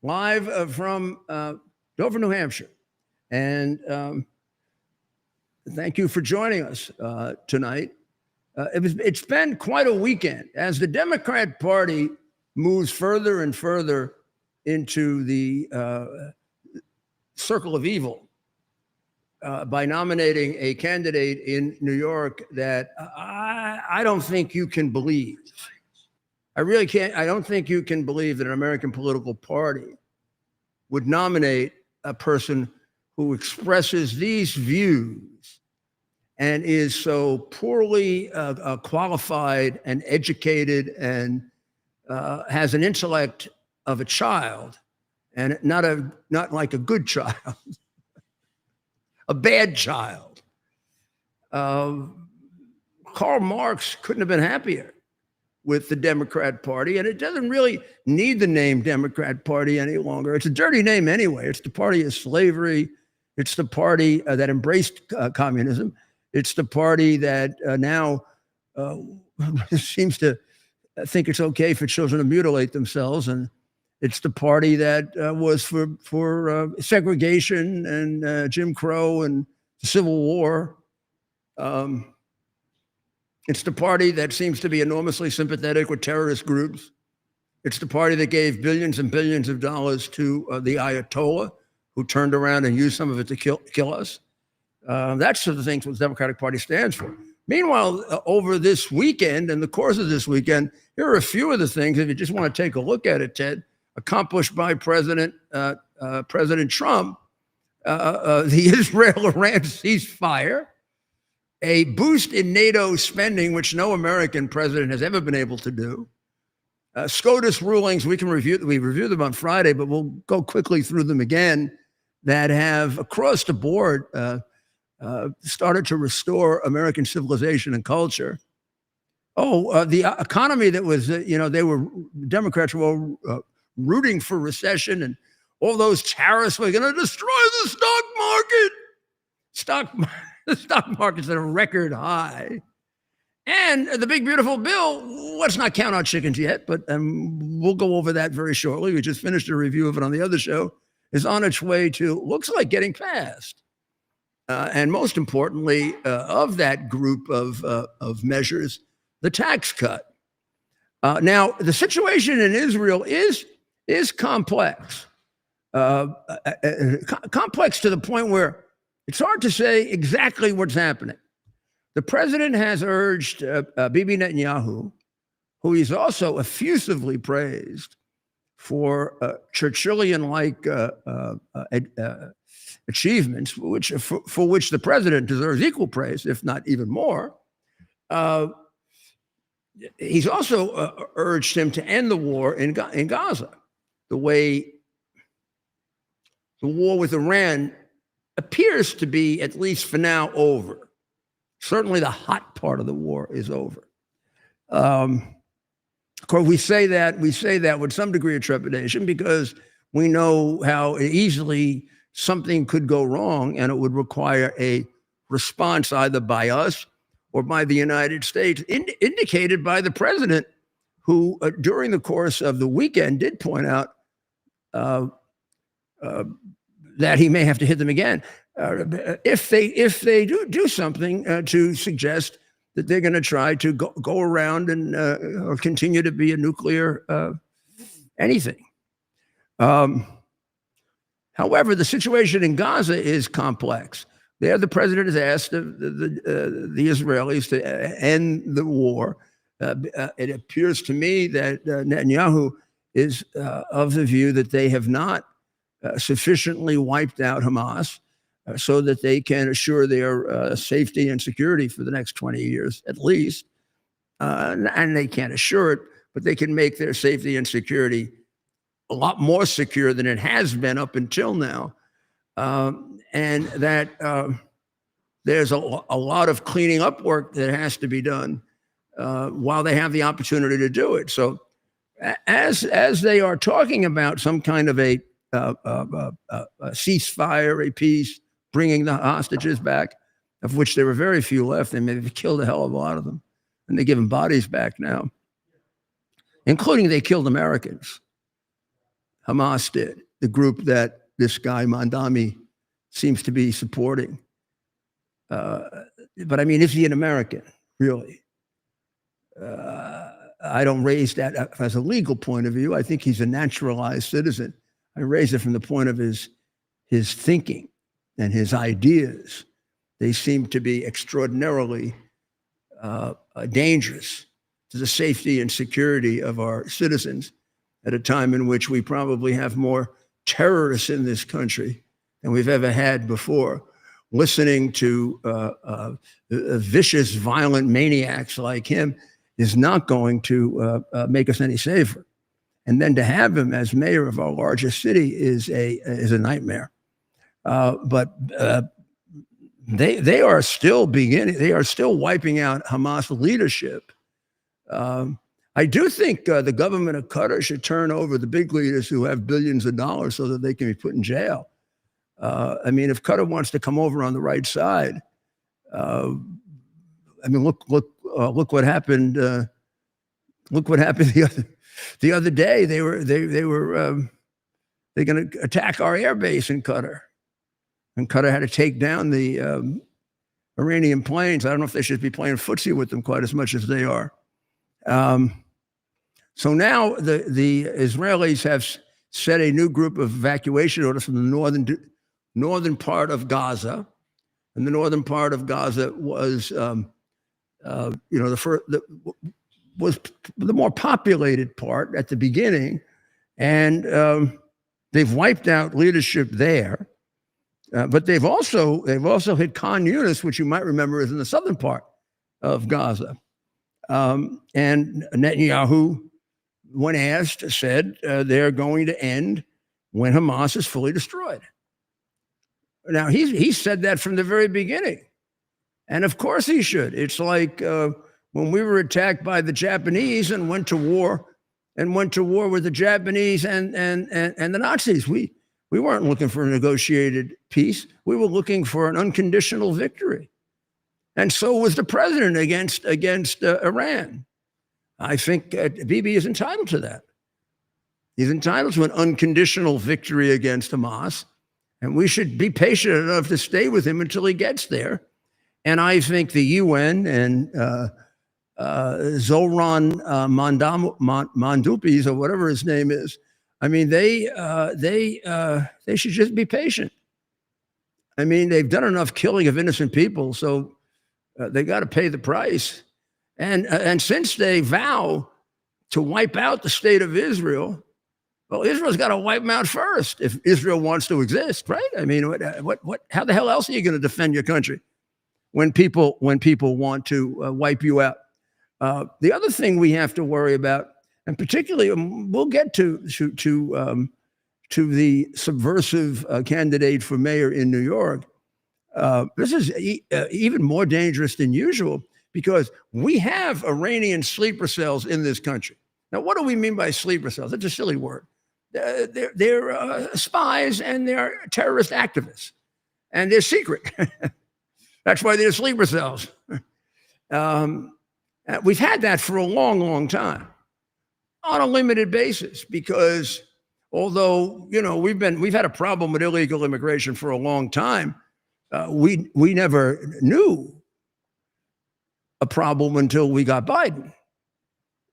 live from Dover, New Hampshire. And thank you for joining us tonight. It's been quite a weekend as the Democrat Party moves further and further into the circle of evil by nominating a candidate in New York that I don't think you can believe. I really can't. I don't think you can believe that an American political party would nominate a person who expresses these views and is so poorly qualified and educated and has an intellect of a child, and not like a good child, a bad child. Karl Marx couldn't have been happier with the Democrat Party, and it doesn't really need the name Democrat Party any longer. It's a dirty name anyway. It's the party of slavery. It's the party that embraced communism. It's the party that now seems to think it's okay for children to mutilate themselves, and it's the party that was for segregation and Jim Crow and the Civil War. It's the party that seems to be enormously sympathetic with terrorist groups. It's the party that gave billions and billions of dollars to the Ayatollah, who turned around and used some of it to kill us. That's the things what the Democratic Party stands for. Meanwhile, over this weekend, in the course of this weekend, here are a few of the things, if you just want to take a look at it, Ted, accomplished by President Trump. The Israel-Iran ceasefire, a boost in NATO spending, which no American president has ever been able to do. SCOTUS rulings, we reviewed them on Friday, but we'll go quickly through them again, that have across the board started to restore American civilization and culture. The economy that was, Democrats were all rooting for recession, and all those tariffs were going to destroy the stock market. The stock market's at a record high. And the big, beautiful bill, let's not count our chickens yet, but we'll go over that very shortly. We just finished a review of it on the other show, is on its way to, looks like getting passed. And most importantly, of that group of measures, the tax cut. Now, the situation in Israel is complex. Complex to the point where it's hard to say exactly what's happening. The president has urged Bibi Netanyahu, who he's also effusively praised for Churchillian-like achievements, for which the president deserves equal praise, if not even more. He's also urged him to end the war in Gaza, the way the war with Iran appears to be, at least for now, over. Certainly the hot part of the war is over. Of course, we say that with some degree of trepidation, because we know how easily something could go wrong, and it would require a response either by us or by the United States, indicated by the president, who during the course of the weekend did point out that he may have to hit them again if they do something to suggest that they're going to try to go around and or continue to be a nuclear anything. However, the situation in Gaza is complex. There, the president has asked the Israelis to end the war. It appears to me that Netanyahu is of the view that they have not sufficiently wiped out Hamas so that they can assure their safety and security for the next 20 years at least. And they can't assure it, but they can make their safety and security a lot more secure than it has been up until now. And that there's a lot of cleaning up work that has to be done while they have the opportunity to do it. So as they are talking about some kind of a ceasefire, a peace, bringing the hostages back, of which there were very few left. They may have killed a hell of a lot of them, and they're giving bodies back now, including they killed Americans. Hamas did, the group that this guy Mandami seems to be supporting. But I mean, is he an American, really? I don't raise that as a legal point of view. I think he's a naturalized citizen. I raise it from the point of his thinking and his ideas. They seem to be extraordinarily dangerous to the safety and security of our citizens at a time in which we probably have more terrorists in this country than we've ever had before. Listening to vicious, violent maniacs like him is not going to make us any safer. And then to have him as mayor of our largest city is a nightmare. But they are still beginning. They are still wiping out Hamas leadership. I do think the government of Qatar should turn over the big leaders who have billions of dollars so that they can be put in jail. I mean, if Qatar wants to come over on the right side, I mean, look what happened. Look what happened the other day. They're going to attack our air base in Qatar, and Qatar had to take down the Iranian planes. I don't know if they should be playing footsie with them quite as much as they are. So now the Israelis have set a new group of evacuation orders from the northern part of Gaza, and the northern part of Gaza was, was the more populated part at the beginning, and they've wiped out leadership there. But they've also hit Khan Yunis, which you might remember is in the southern part of Gaza. And Netanyahu, when asked, said they're going to end when Hamas is fully destroyed. Now, he said that from the very beginning. And of course he should. It's like when we were attacked by the Japanese and went to war with the Japanese and the Nazis. We weren't looking for a negotiated peace. We were looking for an unconditional victory. And so was the president against Iran. I think Bibi is entitled to that. He's entitled to an unconditional victory against Hamas. And we should be patient enough to stay with him until he gets there. And I think the UN and Zoran Mandupis, or whatever his name is, I mean, they should just be patient. I mean, they've done enough killing of innocent people, so they got to pay the price. And since they vow to wipe out the state of Israel, well, Israel's got to wipe them out first if Israel wants to exist, right? I mean, how the hell else are you going to defend your country when people want to wipe you out? The other thing we have to worry about, and particularly we'll get to the subversive candidate for mayor in New York. This is even more dangerous than usual because we have Iranian sleeper cells in this country. Now, what do we mean by sleeper cells? That's a silly word. They're spies and they're terrorist activists, and they're secret. That's why they're sleeper cells. We've had that for a long, long time on a limited basis because although, we've had a problem with illegal immigration for a long time, we never knew a problem until we got Biden.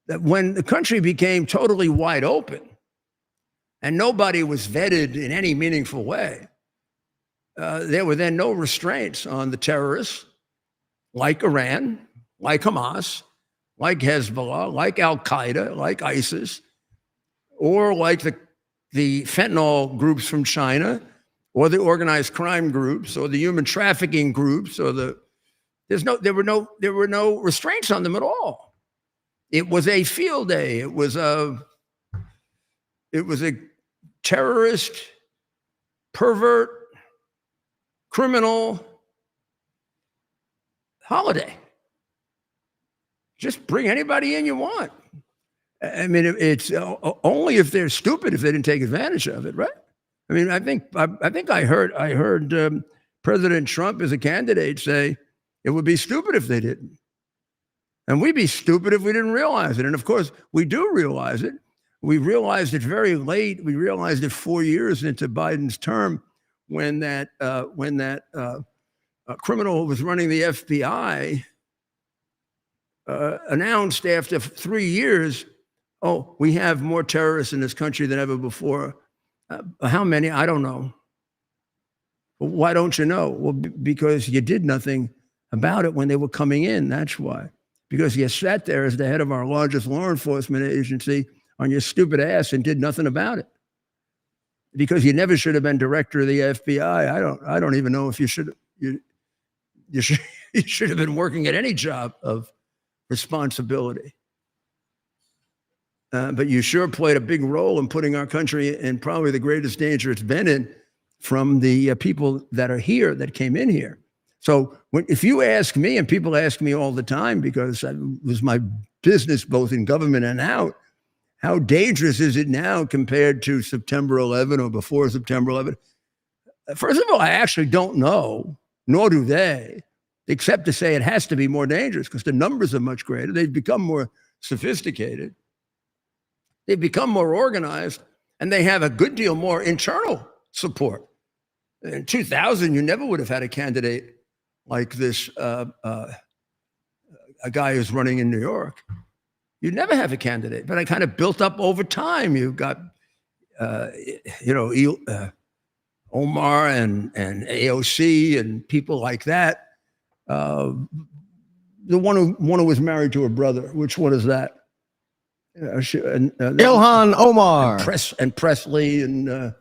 That when the country became totally wide open and nobody was vetted in any meaningful way, there were then no restraints on the terrorists like Iran, like Hamas, like Hezbollah, like Al-Qaeda, like ISIS, or like the fentanyl groups from China, or the organized crime groups, or the human trafficking groups, or there were no restraints on them at all. It was a field day. It was a terrorist, pervert, criminal holiday. Just bring anybody in you want. I mean, it's only if they're stupid if they didn't take advantage of it, right? I mean, I think I heard President Trump as a candidate say it would be stupid if they didn't, and we'd be stupid if we didn't realize it. And of course, we do realize it. We realized it very late. We realized it 4 years into Biden's term when that criminal who was running the FBI announced after 3 years, "Oh, we have more terrorists in this country than ever before." How many? I don't know. Why don't you know? Well, because you did nothing about it when they were coming in. That's why. Because you sat there as the head of our largest law enforcement agency on your stupid ass and did nothing about it. Because you never should have been director of the FBI. I don't even know if you should have been working at any job of responsibility. But you sure played a big role in putting our country in probably the greatest danger it's been in from the people that are here, that came in here. So if you ask me, and people ask me all the time, because it was my business both in government and out, how dangerous is it now compared to September 11 or before September 11? First of all, I actually don't know, nor do they, except to say it has to be more dangerous because the numbers are much greater. They've become more sophisticated. They've become more organized, and they have a good deal more internal support. In 2000, you never would have had a candidate like this, a guy who's running in New York. You'd never have a candidate, but I kind of built up over time. You've got, Omar and AOC and people like that. The one who was married to her brother. Which one is that? Ilhan Omar and Presley and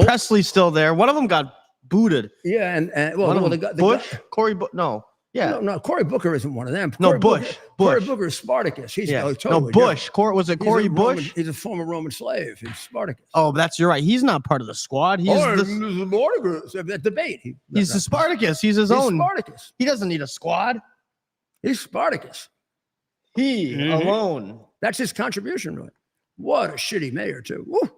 Presley's still there. One of them got booted. Yeah, and Bush, Cory. No, Cory Booker isn't one of them. Bush. Cory Booker is Spartacus. He's totally Bush. Was it Cory Bush? He's a former Roman slave. He's Spartacus. Oh, you're right. He's not part of the squad. He's the debate. He's the Spartacus. He's his own Spartacus. He doesn't need a squad. He's Spartacus. He alone. That's his contribution to it. What a shitty mayor too. Woo.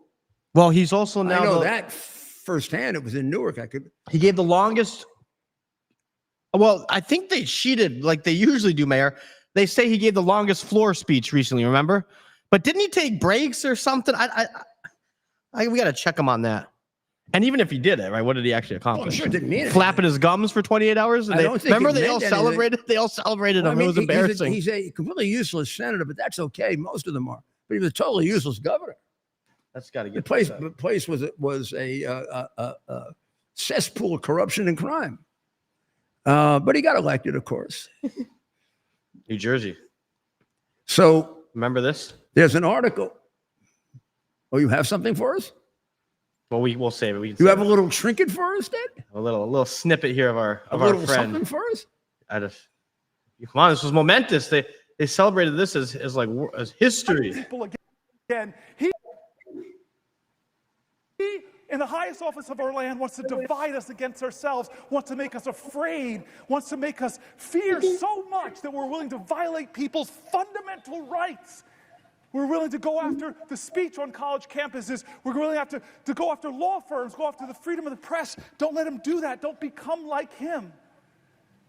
Well, he's also now. I know that firsthand. It was in Newark. He gave the longest. Well, I think they cheated like they usually do, Mayor. They say he gave the longest floor speech recently, remember? But didn't he take breaks or something? We got to check him on that. And even if he did it, right, what did he actually accomplish? Well, I'm sure it didn't mean it. Flapping his gums for 28 hours? And remember they all celebrated? Anything. They all celebrated him. It was embarrassing. He's a completely useless senator, but that's okay. Most of them are. But he was a totally useless governor. That's got to get the place was a cesspool of corruption and crime. But he got elected, of course. New Jersey. So remember this? There's an article. Oh, you have something for us? Well, we'll save it. You have a little trinket for us, Dad? A little snippet here of our friend. Something for us? Come on, this was momentous. They celebrated this as history. People again. He in the highest office of our land wants to divide us against ourselves, wants to make us afraid, wants to make us fear so much that we're willing to violate people's fundamental rights. We're willing to go after the speech on college campuses. We're willing to go after law firms, go after the freedom of the press. Don't let him do that. Don't become like him.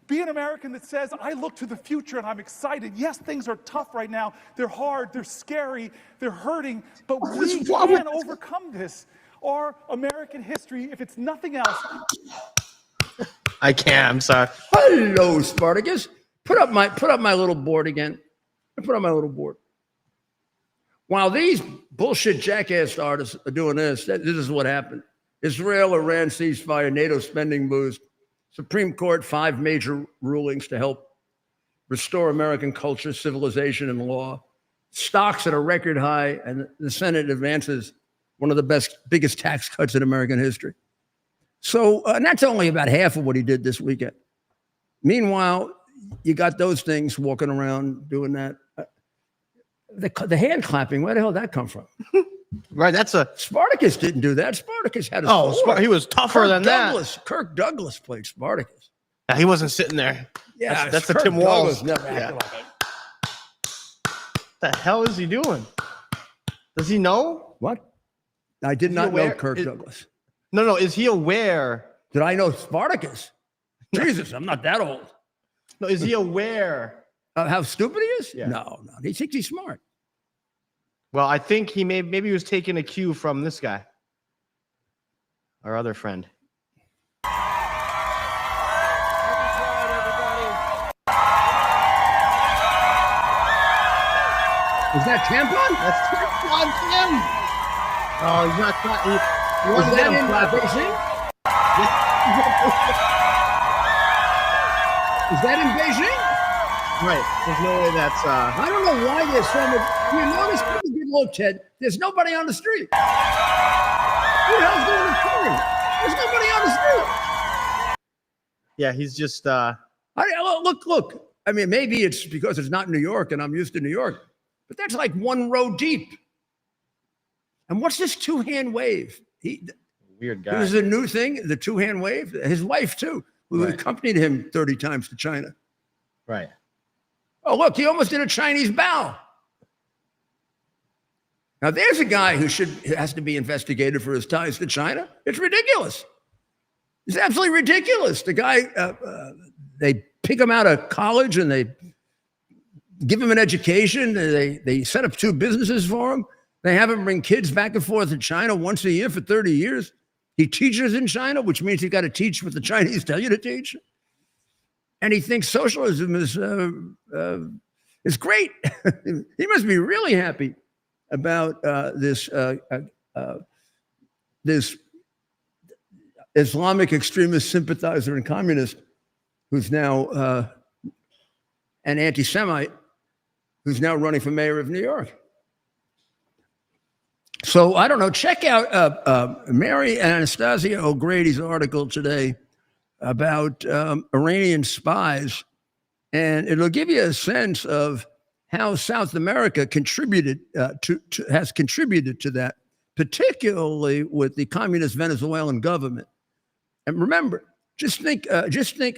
Be an American that says, I look to the future and I'm excited. Yes, things are tough right now. They're hard, they're scary, they're hurting, but we can overcome this. Our American history, if it's nothing else. I can't, I'm sorry. Hello, Spartacus. Put up my little board again. Put up my little board. While these bullshit jackass artists are doing this is what happened. Israel, Iran ceasefire, NATO spending boost, Supreme Court, 5 major rulings to help restore American culture, civilization, and law. Stocks at a record high, and the Senate advances one of the biggest tax cuts in American history. So, and that's only about half of what he did this weekend. Meanwhile, you got those things walking around doing that. The hand clapping, where the hell did that come from? Right, that's Spartacus didn't do that. Spartacus had a he was tougher than that. Kirk Douglas played Spartacus. Yeah, he wasn't sitting there. Yeah, that's the Tim Walz. Never acted like it. The hell is he doing? Does he know? What? I did not know Kirk Douglas. No. Is he aware? Did I know Spartacus? Jesus, I'm not that old. No, is he aware of how stupid he is? Yeah. No. He thinks he's smart. Well, I think maybe he was taking a cue from this guy, our other friend. Is that tampon? That's tampon Tim. Oh, he's not. Is that in Beijing? Is that in Beijing? Right. There's no way that's. I don't know why there's so much. You notice people get looked at. There's nobody on the street. Who the hell's doing the killing? There's nobody on the street. Yeah, he's just. Look. I mean, maybe it's because it's not New York and I'm used to New York, but that's like one row deep. And what's this two-hand wave? Weird guy. This is a new thing, the two-hand wave. His wife, too, who accompanied him 30 times to China. Right. Oh, look, he almost did a Chinese bow. Now, there's a guy who has to be investigated for his ties to China. It's ridiculous. It's absolutely ridiculous. The guy, they pick him out of college and they give him an education. They set up 2 businesses for him. They have him bring kids back and forth to China once a year for 30 years. He teaches in China, which means you got to teach what the Chinese tell you to teach. And he thinks socialism is great. He must be really happy about this Islamic extremist sympathizer and communist who's now an anti-Semite who's now running for mayor of New York. So I don't know. Check out Mary Anastasia O'Grady's article today about Iranian spies, and it'll give you a sense of how South America has contributed to that, particularly with the communist Venezuelan government. And remember, just think.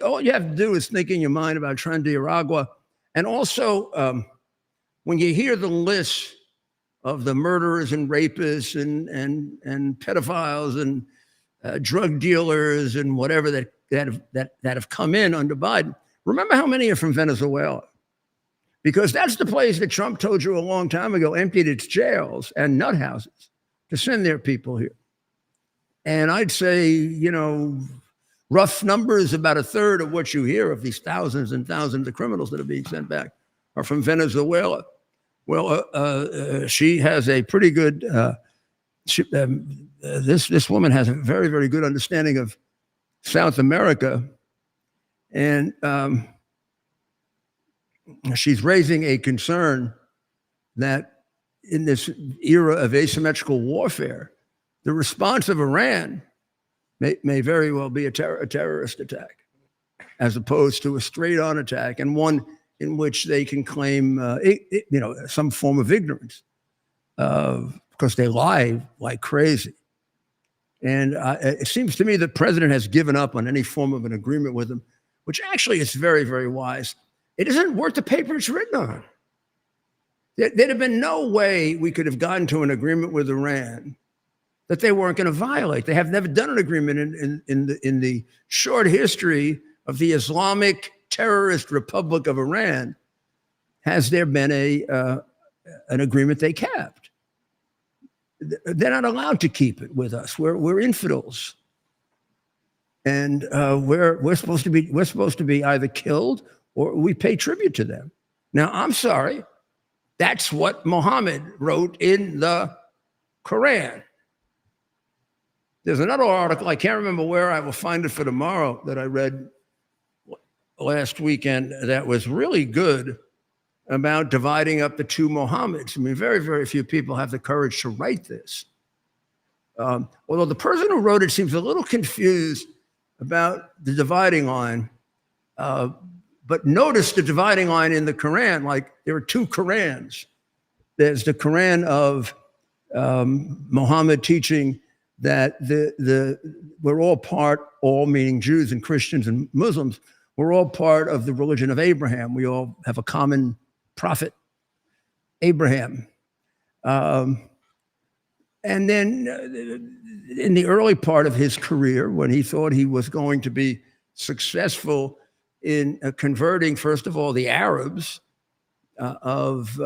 All you have to do is think in your mind about Tren de Aragua, and also when you hear the list of the murderers and rapists and pedophiles and drug dealers and whatever that have come in under Biden. Remember how many are from Venezuela? Because that's the place that Trump told you a long time ago emptied its jails and nut houses to send their people here. And I'd say, rough numbers, about 1/3 of what you hear of these thousands and thousands of criminals that are being sent back are from Venezuela. Well, she has a pretty good. This woman has a very, very good understanding of South America, and she's raising a concern that in this era of asymmetrical warfare, the response of Iran may very well be a terrorist attack, as opposed to a straight-on attack, and one in which they can claim, some form of ignorance, because they lie like crazy. And it seems to me the president has given up on any form of an agreement with them, which actually is very, very wise. It isn't worth the paper it's written on. There'd have been no way we could have gotten to an agreement with Iran that they weren't going to violate. They have never done an agreement in the short history of the Islamic terrorist Republic of Iran. Has there been an agreement they kept? They're not allowed to keep it with us. We're infidels, and we're supposed to be either killed or we pay tribute to them. Now, I'm sorry, that's what Muhammad wrote in the Quran. There's another article, I can't remember where, I will find it for tomorrow, that I read last weekend that was really good about dividing up the 2 Muhammads. I mean, very, very few people have the courage to write this. Although the person who wrote it seems a little confused about the dividing line. But notice the dividing line in the Quran, like there are 2 Qurans. There's the Quran of Muhammad teaching that we're all meaning Jews and Christians and Muslims, we're all part of the religion of Abraham. We all have a common prophet, Abraham. And then in the early part of his career, when he thought he was going to be successful in converting, first of all, the Arabs of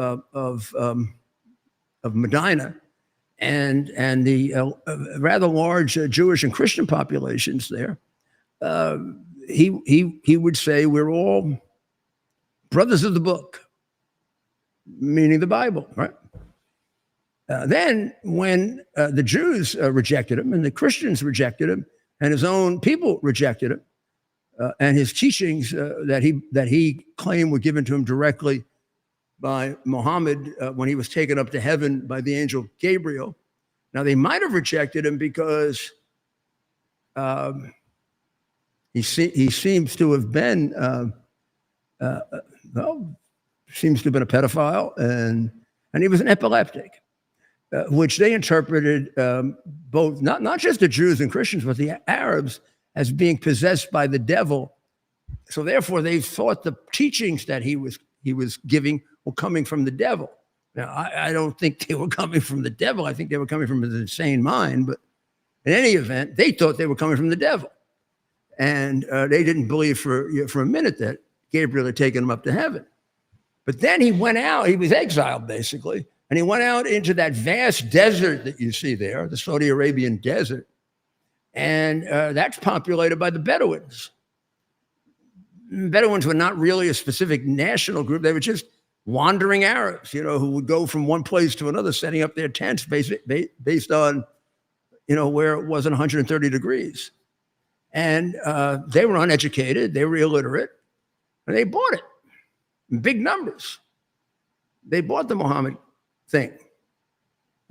Medina, and the rather large Jewish and Christian populations there, he would say we're all brothers of the book, meaning the Bible, right? Then when the Jews rejected him and the Christians rejected him and his own people rejected him, and his teachings that he claimed were given to him directly by Muhammad when he was taken up to heaven by the angel Gabriel. Now, they might have rejected him because he seems to have been, seems to have been a pedophile, and he was an epileptic, which they interpreted both, not just the Jews and Christians, but the Arabs as being possessed by the devil. So therefore, they thought the teachings that he was giving were coming from the devil. Now, I don't think they were coming from the devil. I think they were coming from an insane mind. But in any event, they thought they were coming from the devil. And they didn't believe for a minute that Gabriel had taken him up to heaven. But then he went out. He was exiled, basically. And he went out into that vast desert that you see there, the Saudi Arabian desert. And that's populated by the Bedouins. Bedouins were not really a specific national group. They were just wandering Arabs, who would go from one place to another, setting up their tents based on, where it wasn't 130 degrees. And they were uneducated. They were illiterate. And they bought it in big numbers. They bought the Muhammad thing.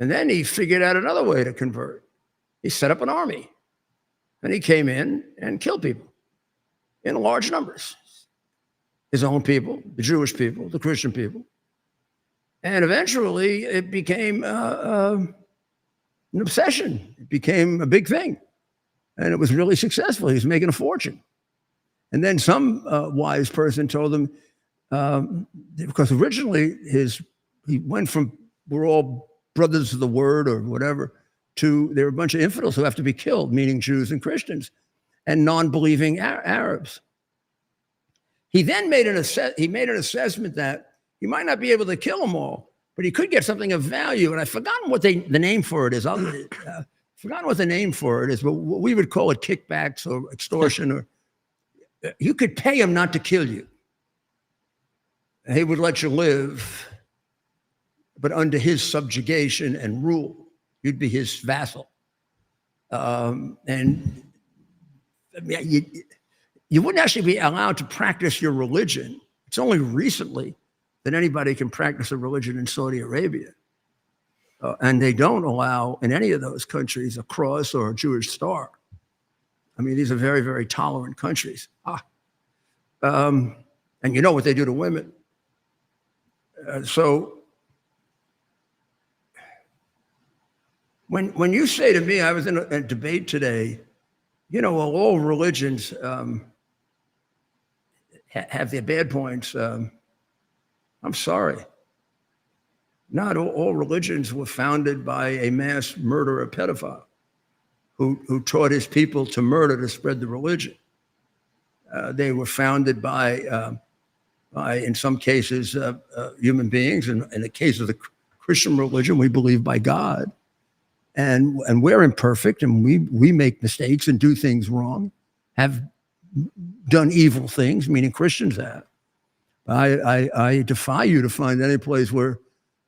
And then he figured out another way to convert. He set up an army. And he came in and killed people in large numbers. His own people, the Jewish people, the Christian people. And eventually it became an obsession. It became a big thing. And it was really successful. He was making a fortune. And then some wise person told him, because originally he went from, we're all brothers of the word or whatever, to there are a bunch of infidels who have to be killed, meaning Jews and Christians, and non-believing Arabs. He then made an assessment that he might not be able to kill them all, but he could get something of value. And I've forgotten what the name for it is. Forgotten what the name for it is, but we would call it kickbacks or extortion. Or you could pay him not to kill you. He would let you live, but under his subjugation and rule. You'd be his vassal. And you wouldn't actually be allowed to practice your religion. It's only recently that anybody can practice a religion in Saudi Arabia. And they don't allow in any of those countries a cross or a Jewish star. I mean, these are very, very tolerant countries. And you know what they do to women. So when you say to me, I was in a debate today, well, all religions have their bad points. I'm sorry. Not all religions were founded by a mass murderer pedophile who taught his people to murder to spread the religion. They were founded by in some cases, human beings. And in the case of the Christian religion, we believe by God. And we're imperfect, and we make mistakes and do things wrong, have done evil things, meaning Christians have. I defy you to find any place where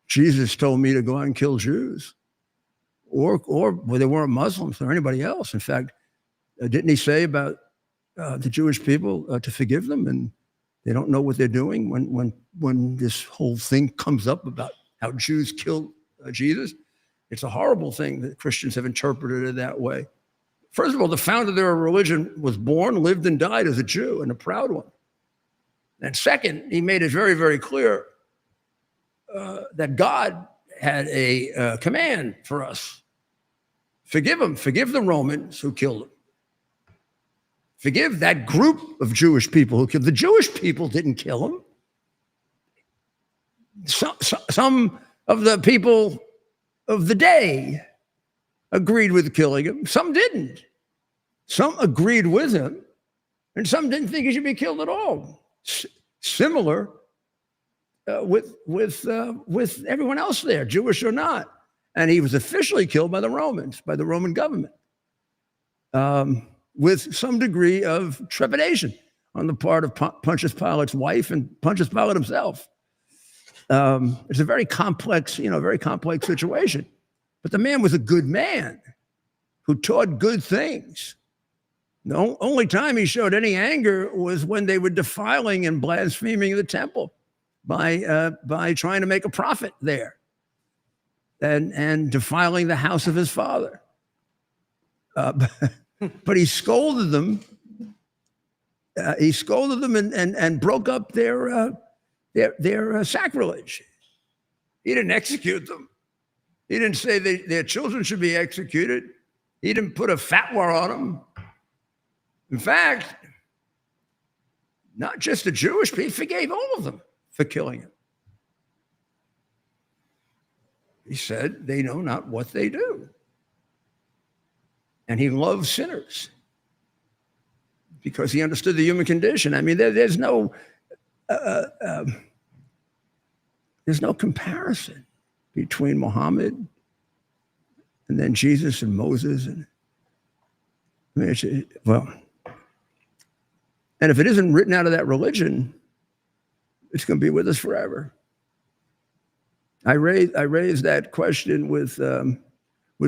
Jesus told me to go out and kill Jews, or where they weren't Muslims or anybody else. In fact, didn't he say about the Jewish people to forgive them, and they don't know what they're doing when this whole thing comes up about how Jews killed Jesus? It's a horrible thing that Christians have interpreted it that way. First of all, the founder of their religion was born, lived, and died as a Jew, and a proud one. And second, he made it very, very clear that God had a command for us. Forgive them. Forgive the Romans who killed them. Forgive that group of Jewish people who killed. The Jewish people didn't kill him. Some of the people of the day agreed with killing him. Some didn't. Some agreed with him, and some didn't think he should be killed at all. Similar with everyone else there, Jewish or not. And he was officially killed by the Romans, by the Roman government, with some degree of trepidation on the part of Pontius Pilate's wife and Pontius Pilate himself. It's a very complex situation. But the man was a good man who taught good things. The only time he showed any anger was when they were defiling and blaspheming the temple by trying to make a profit there and defiling the house of his father. But he scolded them. He scolded them and broke up their sacrilege. He didn't execute them. He didn't say their children should be executed. He didn't put a fatwa on them. In fact, not just the Jewish people, he forgave all of them for killing him. He said, they know not what they do. And he loved sinners because he understood the human condition. I mean, there's no comparison between Muhammad and then Jesus and Moses. And and if it isn't written out of that religion, it's going to be with us forever. I raised that question with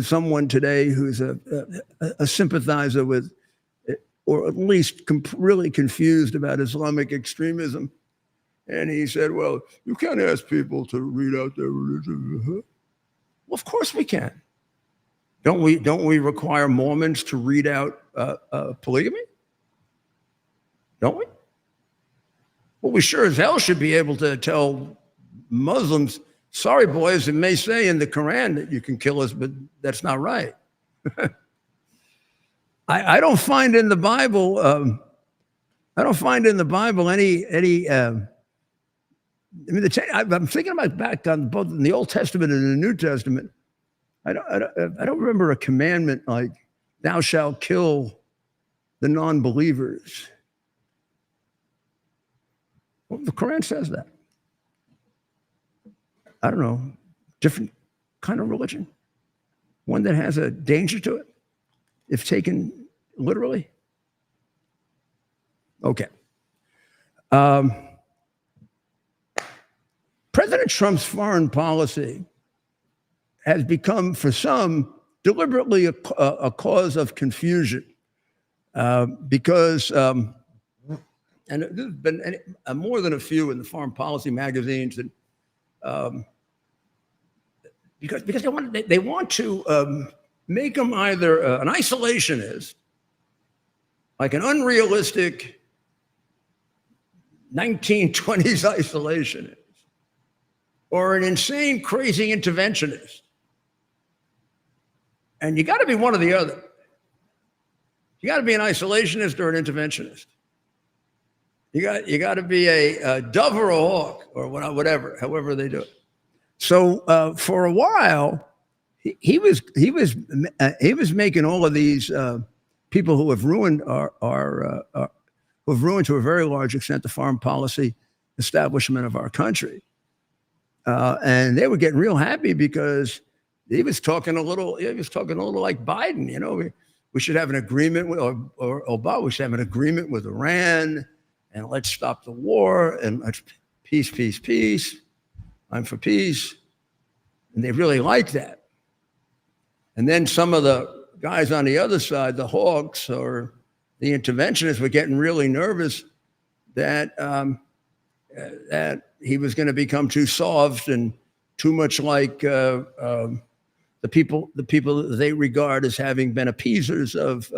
someone today who's a sympathizer with, or at least really confused about Islamic extremism. And he said, well, you can't ask people to read out their religion. Well, of course we can. Don't we require Mormons to read out polygamy? Don't we? Well, we sure as hell should be able to tell Muslims, sorry, boys, it may say in the Quran that you can kill us, but that's not right. I don't find in the Bible. Any. I mean, I'm thinking about back on both in the Old Testament and the New Testament. I don't remember a commandment like "Thou shalt kill the non-believers." Well, the Quran says that. I don't know, different kind of religion, one that has a danger to it, if taken literally. Okay. President Trump's foreign policy has become, for some, deliberately a cause of confusion because, and there's been more than a few in the foreign policy magazines that, because they want to make him either an isolationist, like an unrealistic 1920s isolationist, or an insane, crazy interventionist. And you got to be one or the other. You got to be an isolationist or an interventionist. You got to be a dove or a hawk or whatever, however they do it. So for a while, he was making all of these people who have ruined who have ruined to a very large extent the foreign policy establishment of our country. And they were getting real happy because he was talking a little like Biden. You know, we should have an agreement with, or Obama, we should have an agreement with Iran, and let's stop the war, and let's peace, peace, peace. I'm for peace. And they really liked that. And then some of the guys on the other side, the hawks or the interventionists, were getting really nervous that that he was going to become too soft and too much like the people that they regard as having been appeasers of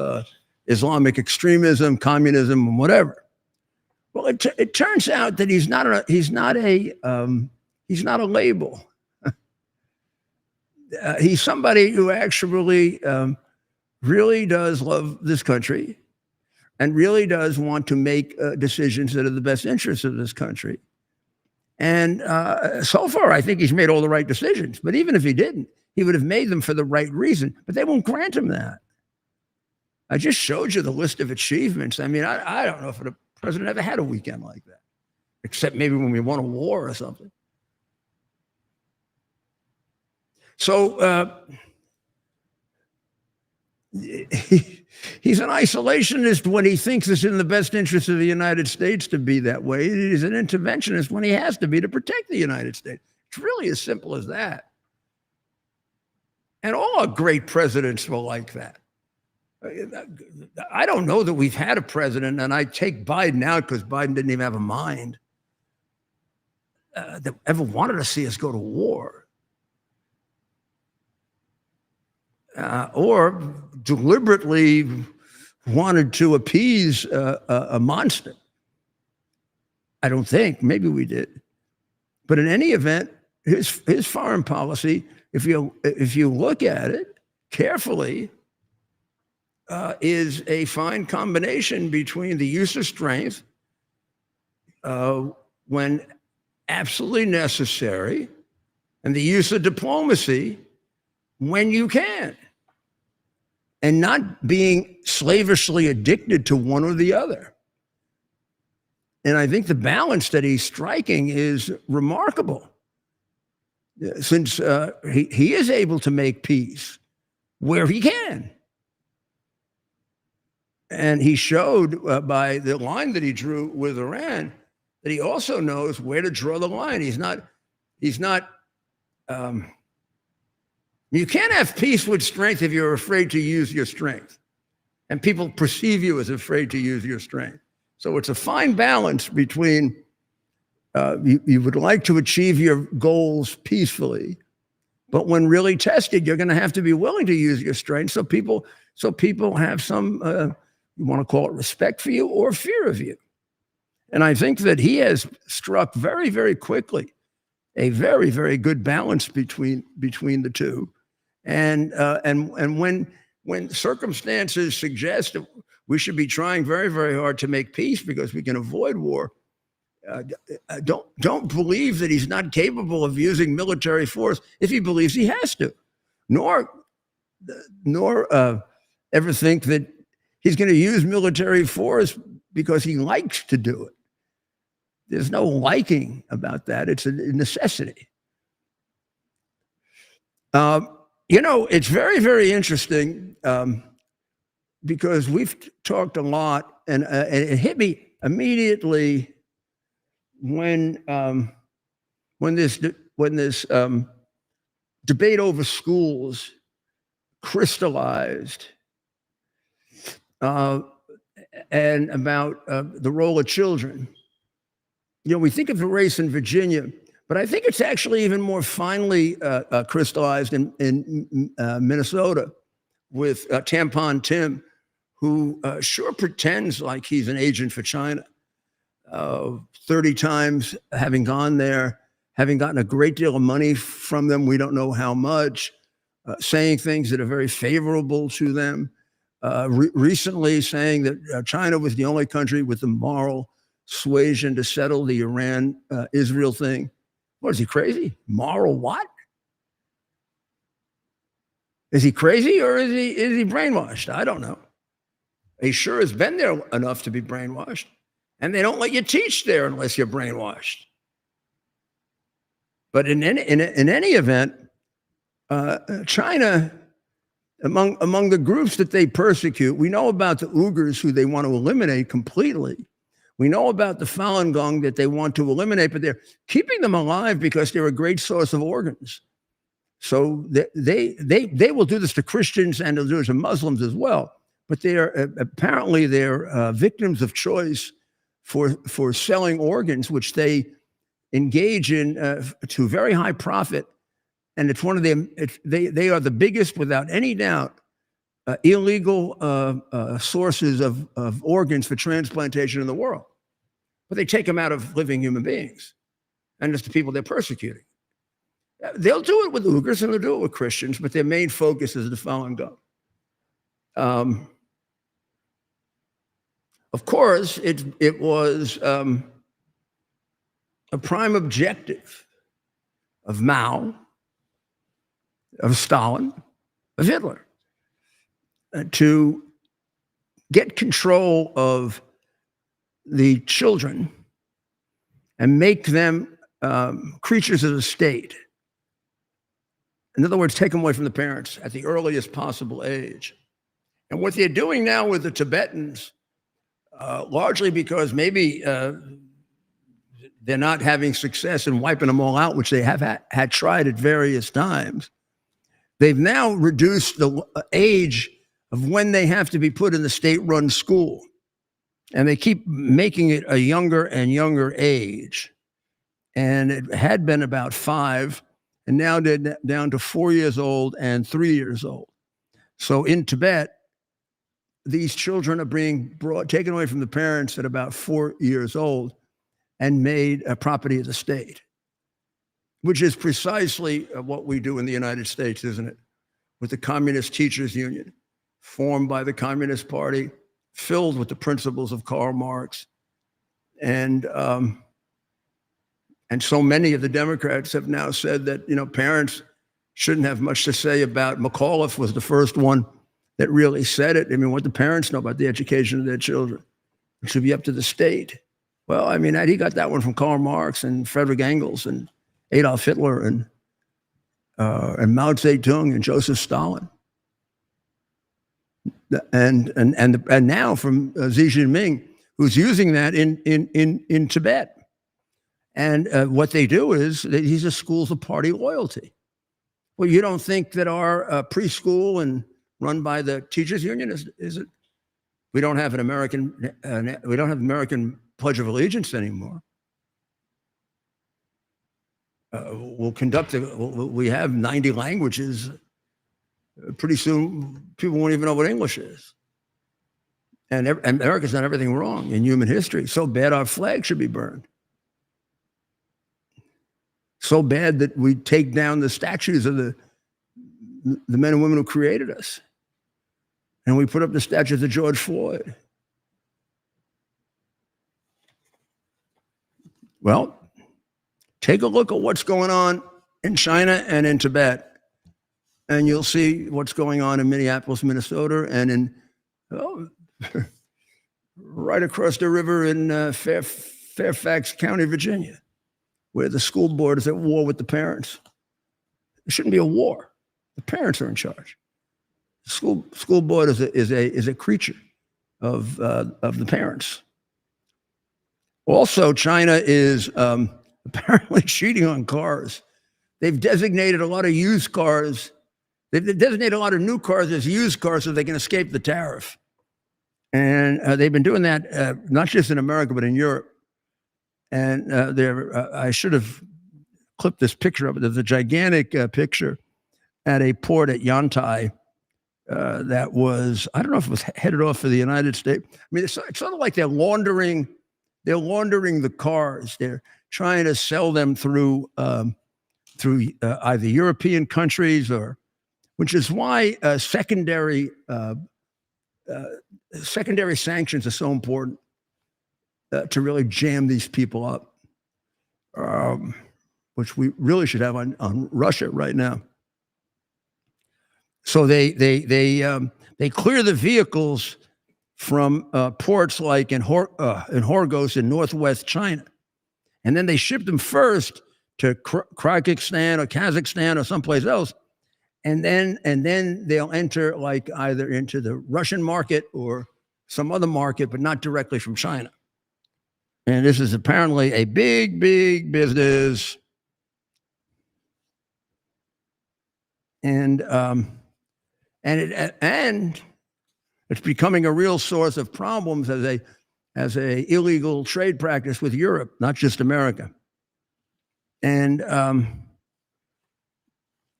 Islamic extremism, communism, and whatever. Well, it turns out that he's not a label. He's somebody who actually really does love this country and really does want to make decisions that are the best interests of this country. And so far, I think he's made all the right decisions. But even if he didn't, he would have made them for the right reason. But they won't grant him that. I just showed you the list of achievements. I mean, I don't know if the president ever had a weekend like that. except maybe when we want a war or something. So he's an isolationist when he thinks it's in the best interest of the United States to be that way. He's an interventionist when he has to be to protect the United States. It's really as simple as that. And all our great presidents were like that. I don't know that we've had a president, and I take Biden out because Biden didn't even have a mind, that ever wanted to see us go to war. Or deliberately wanted to appease a monster. I don't think. Maybe we did. But in any event, his foreign policy, if you look at it carefully, is a fine combination between the use of strength when absolutely necessary and the use of diplomacy when you can, and not being slavishly addicted to one or the other. And I think the balance that he's striking is remarkable, since he is able to make peace where he can. And he showed by the line that he drew with Iran that he also knows where to draw the line. He's not, you can't have peace with strength if you're afraid to use your strength. And people perceive you as afraid to use your strength. So it's a fine balance between you would like to achieve your goals peacefully, but when really tested, you're going to have to be willing to use your strength. So people have some, you want to call it respect for you or fear of you. And I think that he has struck very, very quickly a very, very good balance between the two. And when circumstances suggest that we should be trying very, very hard to make peace because we can avoid war, don't believe that he's not capable of using military force if he believes he has to, nor ever think that he's going to use military force because he likes to do it. There's no liking about that. It's a necessity. It's very, very interesting because we've talked a lot, and it hit me immediately when this debate over schools crystallized, and about the role of children. We think of the race in Virginia, but I think it's actually even more finely crystallized in Minnesota with Tampon Tim, who sure pretends like he's an agent for China. 30 times having gone there, having gotten a great deal of money from them, we don't know how much, saying things that are very favorable to them. Recently saying that China was the only country with the moral suasion to settle the Iran-Israel thing. What, is he crazy? Moral what? Is he crazy or is he brainwashed? I don't know. He sure has been there enough to be brainwashed. And they don't let you teach there unless you're brainwashed. But in any event, China, among the groups that they persecute, we know about the Uyghurs, who they want to eliminate completely. We know about the Falun Gong that they want to eliminate, but they're keeping them alive because they're a great source of organs. So they will do this to Christians and they'll do it to Muslims as well. But they're victims of choice for selling organs, which they engage in to very high profit. And it's one of them. They are the biggest, without any doubt, illegal sources of organs for transplantation in the world. But they take them out of living human beings, and it's the people they're persecuting. They'll do it with Uyghurs and they'll do it with Christians, but their main focus is the Falun Gong. Of course, it was a prime objective of Mao, of Stalin, of Hitler, to get control of the children and make them creatures of the state. In other words, take them away from the parents at the earliest possible age. And what they're doing now with the Tibetans, largely because maybe they're not having success in wiping them all out, which they have had tried at various times, they've now reduced the age of when they have to be put in the state-run school. And they keep making it a younger and younger age. And it had been about 5, and now they're down to 4 years old and 3 years old. So in Tibet, these children are being taken away from the parents at about 4 years old and made a property of the state, which is precisely what we do in the United States, isn't it? With the Communist Teachers Union, formed by the Communist Party, filled with the principles of Karl Marx. And so many of the Democrats have now said that, parents shouldn't have much to say about. McAuliffe was the first one that really said it. I mean, what do parents know about the education of their children? It should be up to the state. Well, I mean, he got that one from Karl Marx and Frederick Engels and Adolf Hitler and Mao Zedong and Joseph Stalin. And now from Xi Jinping, who's using that in Tibet. And what they do is these are schools of party loyalty. Well, you don't think that our preschool and run by the teachers union is it? We don't have an American Pledge of Allegiance anymore. We have 90 languages. Pretty soon, people won't even know what English is. And America's done everything wrong in human history. So bad our flag should be burned. So bad that we take down the statues of the men and women who created us. And we put up the statues of George Floyd. Well, take a look at what's going on in China and in Tibet, and you'll see what's going on in Minneapolis, Minnesota, and in right across the river in Fairfax County, Virginia, where the school board is at war with the parents. There shouldn't be a war. The parents are in charge. The school board is a creature of the parents. Also, China is apparently cheating on cars. They've designated a lot of used cars. They've designated a lot of new cars as used cars so they can escape the tariff. And they've been doing that not just in America, but in Europe. And I should have clipped this picture of it. There's a gigantic picture at a port at Yantai that was, I don't know if it was headed off for the United States. I mean, it's sort of like they're laundering the cars. They're trying to sell them through either European countries which is why secondary sanctions are so important to really jam these people up, which we really should have on Russia right now. So they clear the vehicles from ports like in Horgos in northwest China, and then they ship them first to Kyrgyzstan or Kazakhstan or someplace else, and then they'll enter like either into the Russian market or some other market, but not directly from China. And this is apparently a big, big business. And it's becoming a real source of problems as a illegal trade practice with Europe, not just America. And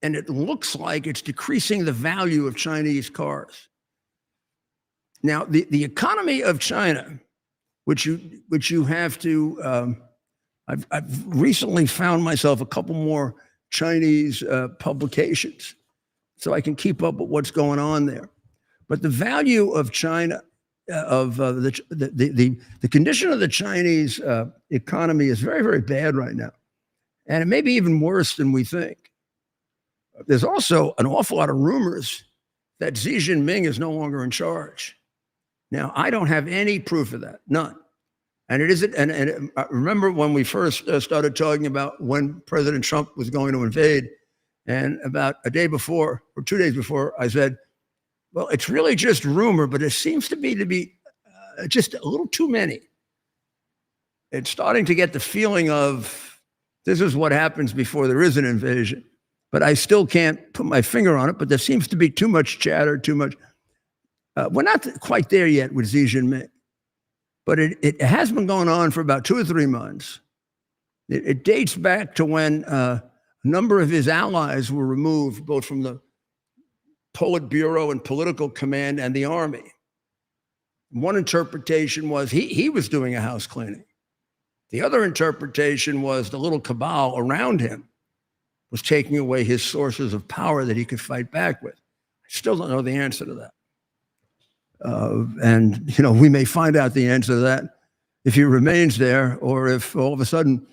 it looks like it's decreasing the value of Chinese cars. Now, the economy of China, which you have to, I've recently found myself a couple more Chinese publications so I can keep up with what's going on there. But the value of China, the condition of the Chinese economy is very, very bad right now. And it may be even worse than we think. There's also an awful lot of rumors that Xi Jinping is no longer in charge. Now, I don't have any proof of that, none. And it isn't. And I remember when we first started talking about when President Trump was going to invade, and about a day before or 2 days before, I said, "Well, it's really just rumor, but it seems to be just a little too many." It's starting to get the feeling of this is what happens before there is an invasion. But I still can't put my finger on it. But there seems to be too much chatter, too much. We're not quite there yet with Xi Jinping, but it has been going on for about 2 or 3 months. It dates back to when a number of his allies were removed, both from the Politburo and political command and the army. One interpretation was he was doing a house cleaning. The other interpretation was the little cabal around him was taking away his sources of power that he could fight back with. I still don't know the answer to that. And, we may find out the answer to that if he remains there, or if all of a sudden,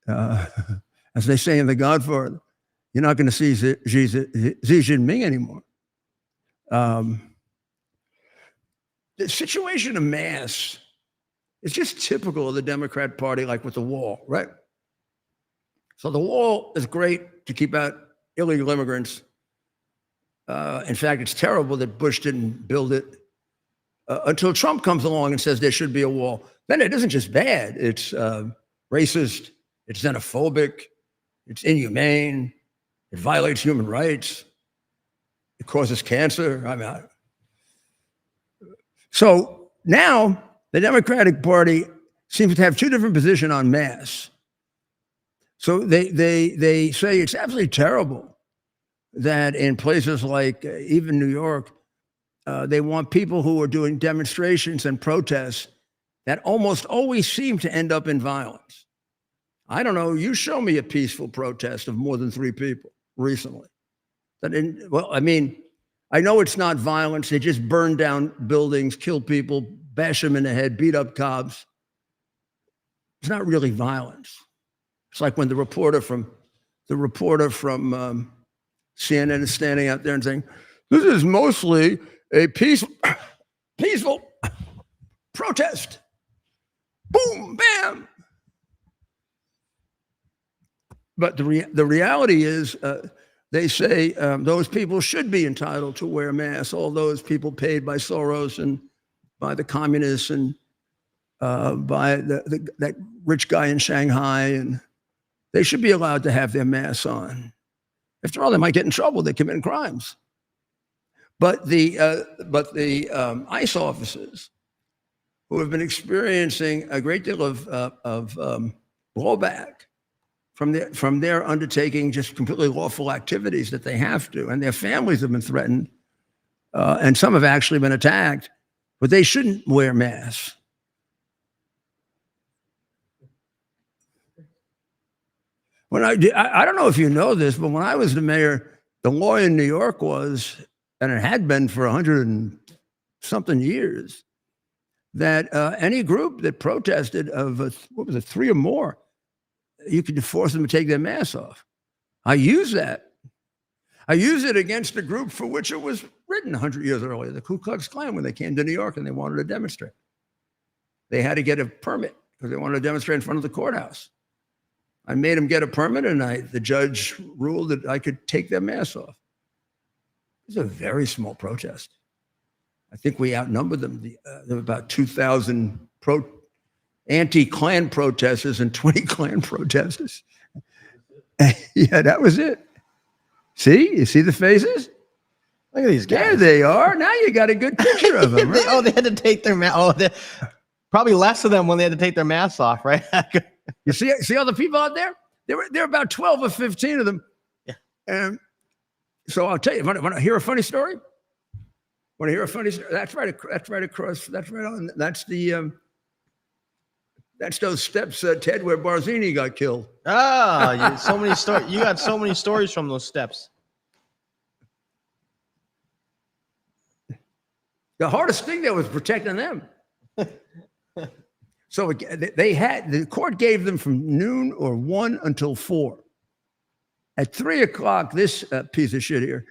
as they say in The Godfather, you're not going to see Xi Jinping anymore. The situation of mass is just typical of the Democrat Party, like with the wall, right? So the wall is great to keep out illegal immigrants. In fact, it's terrible that Bush didn't build it until Trump comes along and says there should be a wall. Then it isn't just bad. It's racist. It's xenophobic. It's inhumane. It violates human rights. It causes cancer. So now the Democratic Party seems to have 2 different positions on mass. So they say it's absolutely terrible that in places like even New York, they want people who are doing demonstrations and protests that almost always seem to end up in violence. I don't know, you show me a peaceful protest of more than 3 people recently. I know it's not violence. They just burn down buildings, kill people, bash them in the head, beat up cops. It's not really violence. It's like when the reporter from CNN is standing out there and saying, "This is mostly a peaceful protest." Boom, bam. But the reality is, they say those people should be entitled to wear masks. All those people paid by Soros and by the communists and by that rich guy in Shanghai, and they should be allowed to have their masks on. After all, they might get in trouble. They're committing crimes. But the ICE officers, who have been experiencing a great deal of blowback from their undertaking just completely lawful activities that they have to, and their families have been threatened, and some have actually been attacked, but they shouldn't wear masks. I don't know if you know this, but when I was the mayor, the law in New York was, and it had been for 100 and something years, that any group that protested of 3 or more, you could force them to take their masks off. I use that. I use it against a group for which it was written 100 years earlier, the Ku Klux Klan, when they came to New York and they wanted to demonstrate. They had to get a permit because they wanted to demonstrate in front of the courthouse. I made them get a permit, and the judge ruled that I could take their masks off. It was a very small protest. I think we outnumbered them. There were about 2,000 anti-Klan protesters and 20 Klan protesters. Yeah, that was it. See? You see the faces? Look at these guys. There they are. Now you got a good picture of them, right? They had to take their mask. Probably less of them when they had to take their masks off, right? You see all the people out there? There were about 12 or 15 of them. Yeah. And so I'll tell you, want to hear a funny story? Want to hear a funny story? That's right across. That's right on. That's those steps, Ted, where Barzini got killed. So many stories. You got so many stories from those steps. The hardest thing there was protecting them. So the court gave them from noon or 1 until 4. At 3 o'clock, this piece of shit here,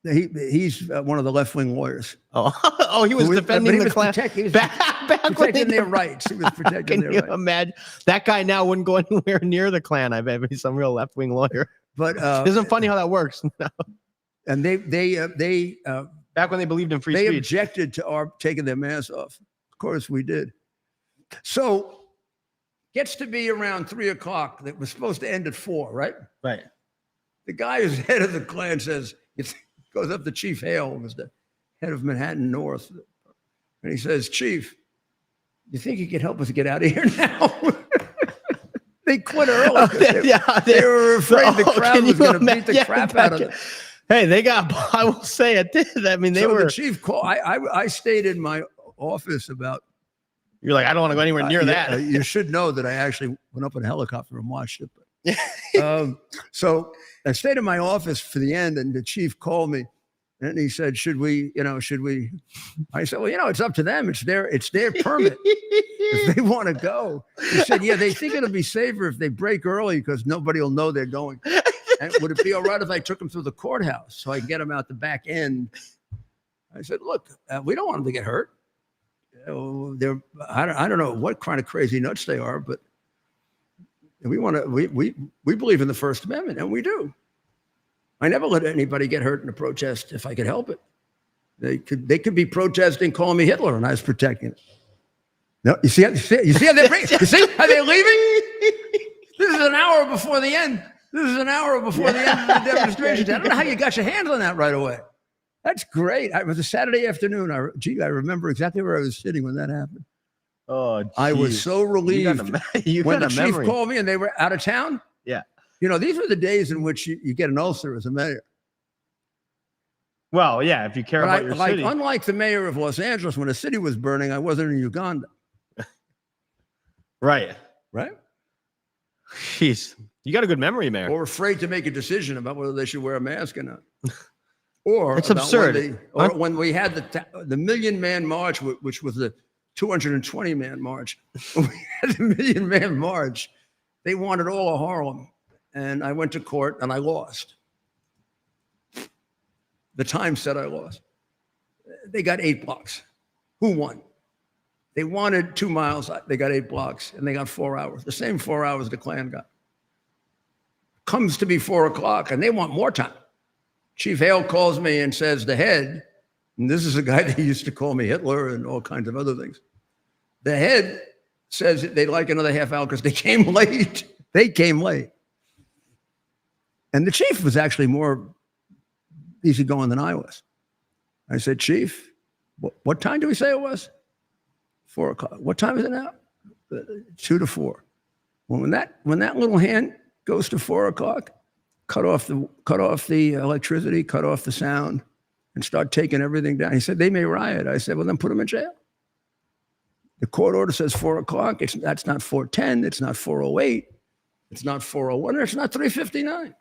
he's one of the left-wing lawyers. Oh, he was But defending he the was Klan. he was Back when protecting they their rights. He was protecting Can their you rights. imagine? That guy now wouldn't go anywhere near the Klan. I bet he's some real left-wing lawyer. But Isn't it funny how that works? and they Back when they believed in free they speech. objected to our taking their masks off. Of course, we did. So gets to be around 3 o'clock. That was supposed to end at 4, right? Right. The guy who's head of the Klan says, goes up to Chief Hale, who was the head of Manhattan North, and he says, Chief, you think you can help us get out of here now? They quit early. They were afraid the crowd was going to beat the crap out of them. Hey, they got, I will say it did. I mean, they were. The chief called. I stayed in my office about. You're like, I don't want to go anywhere near that. You should know that I actually went up in a helicopter and watched it. But, so I stayed in my office for the end, and the chief called me, and he said, should we? I said, well, it's up to them. It's their permit. If they want to go. He said, yeah, they think it'll be safer if they break early because nobody will know they're going. And would it be all right if I took them through the courthouse so I can get them out the back end? I said, look, we don't want them to get hurt. I don't know what kind of crazy nuts they are, but we believe in the First Amendment, and we do. I never let anybody get hurt in a protest if I could help it. They could be protesting, calling me Hitler, and I was protecting it. No, you see how they're you see how they're leaving? This is an hour before the end. This is an hour before the end of the demonstration. I don't know how you got your hands on that right away. That's great. It was a Saturday afternoon. I remember exactly where I was sitting when that happened. Oh, geez. I was so relieved when the chief memory. called me and they were out of town. Yeah. These were the days in which you get an ulcer as a mayor. Well, yeah, if you care about your city. Unlike the mayor of Los Angeles, when the city was burning, I wasn't in Uganda. Right. Right? Jeez. You got a good memory, Mayor. Or afraid to make a decision about whether they should wear a mask or not. Or it's absurd. When we had the million-man march, which was the 220-man march, when we had the million-man march, they wanted all of Harlem. And I went to court and I lost. The Times said I lost. They got 8 blocks. Who won? They wanted 2 miles. They got 8 blocks, and they got 4 hours. The same 4 hours the Klan got. Comes to be 4 o'clock, and they want more time. Chief Hale calls me and says, the head, and this is a guy that used to call me Hitler and all kinds of other things. The head says that they'd like another half hour because they came late. They came late. And the chief was actually more easygoing than I was. I said, Chief, what time do we say it was? 4 o'clock. What time is it now? 2 to 4. Well, when that little hand goes to 4 o'clock, cut off the electricity, cut off the sound, and start taking everything down. He said, they may riot. I said, well, then put them in jail. The court order says 4 o'clock. That's not 4:10. It's not 4:08. It's not 4:01. It's not 3:59.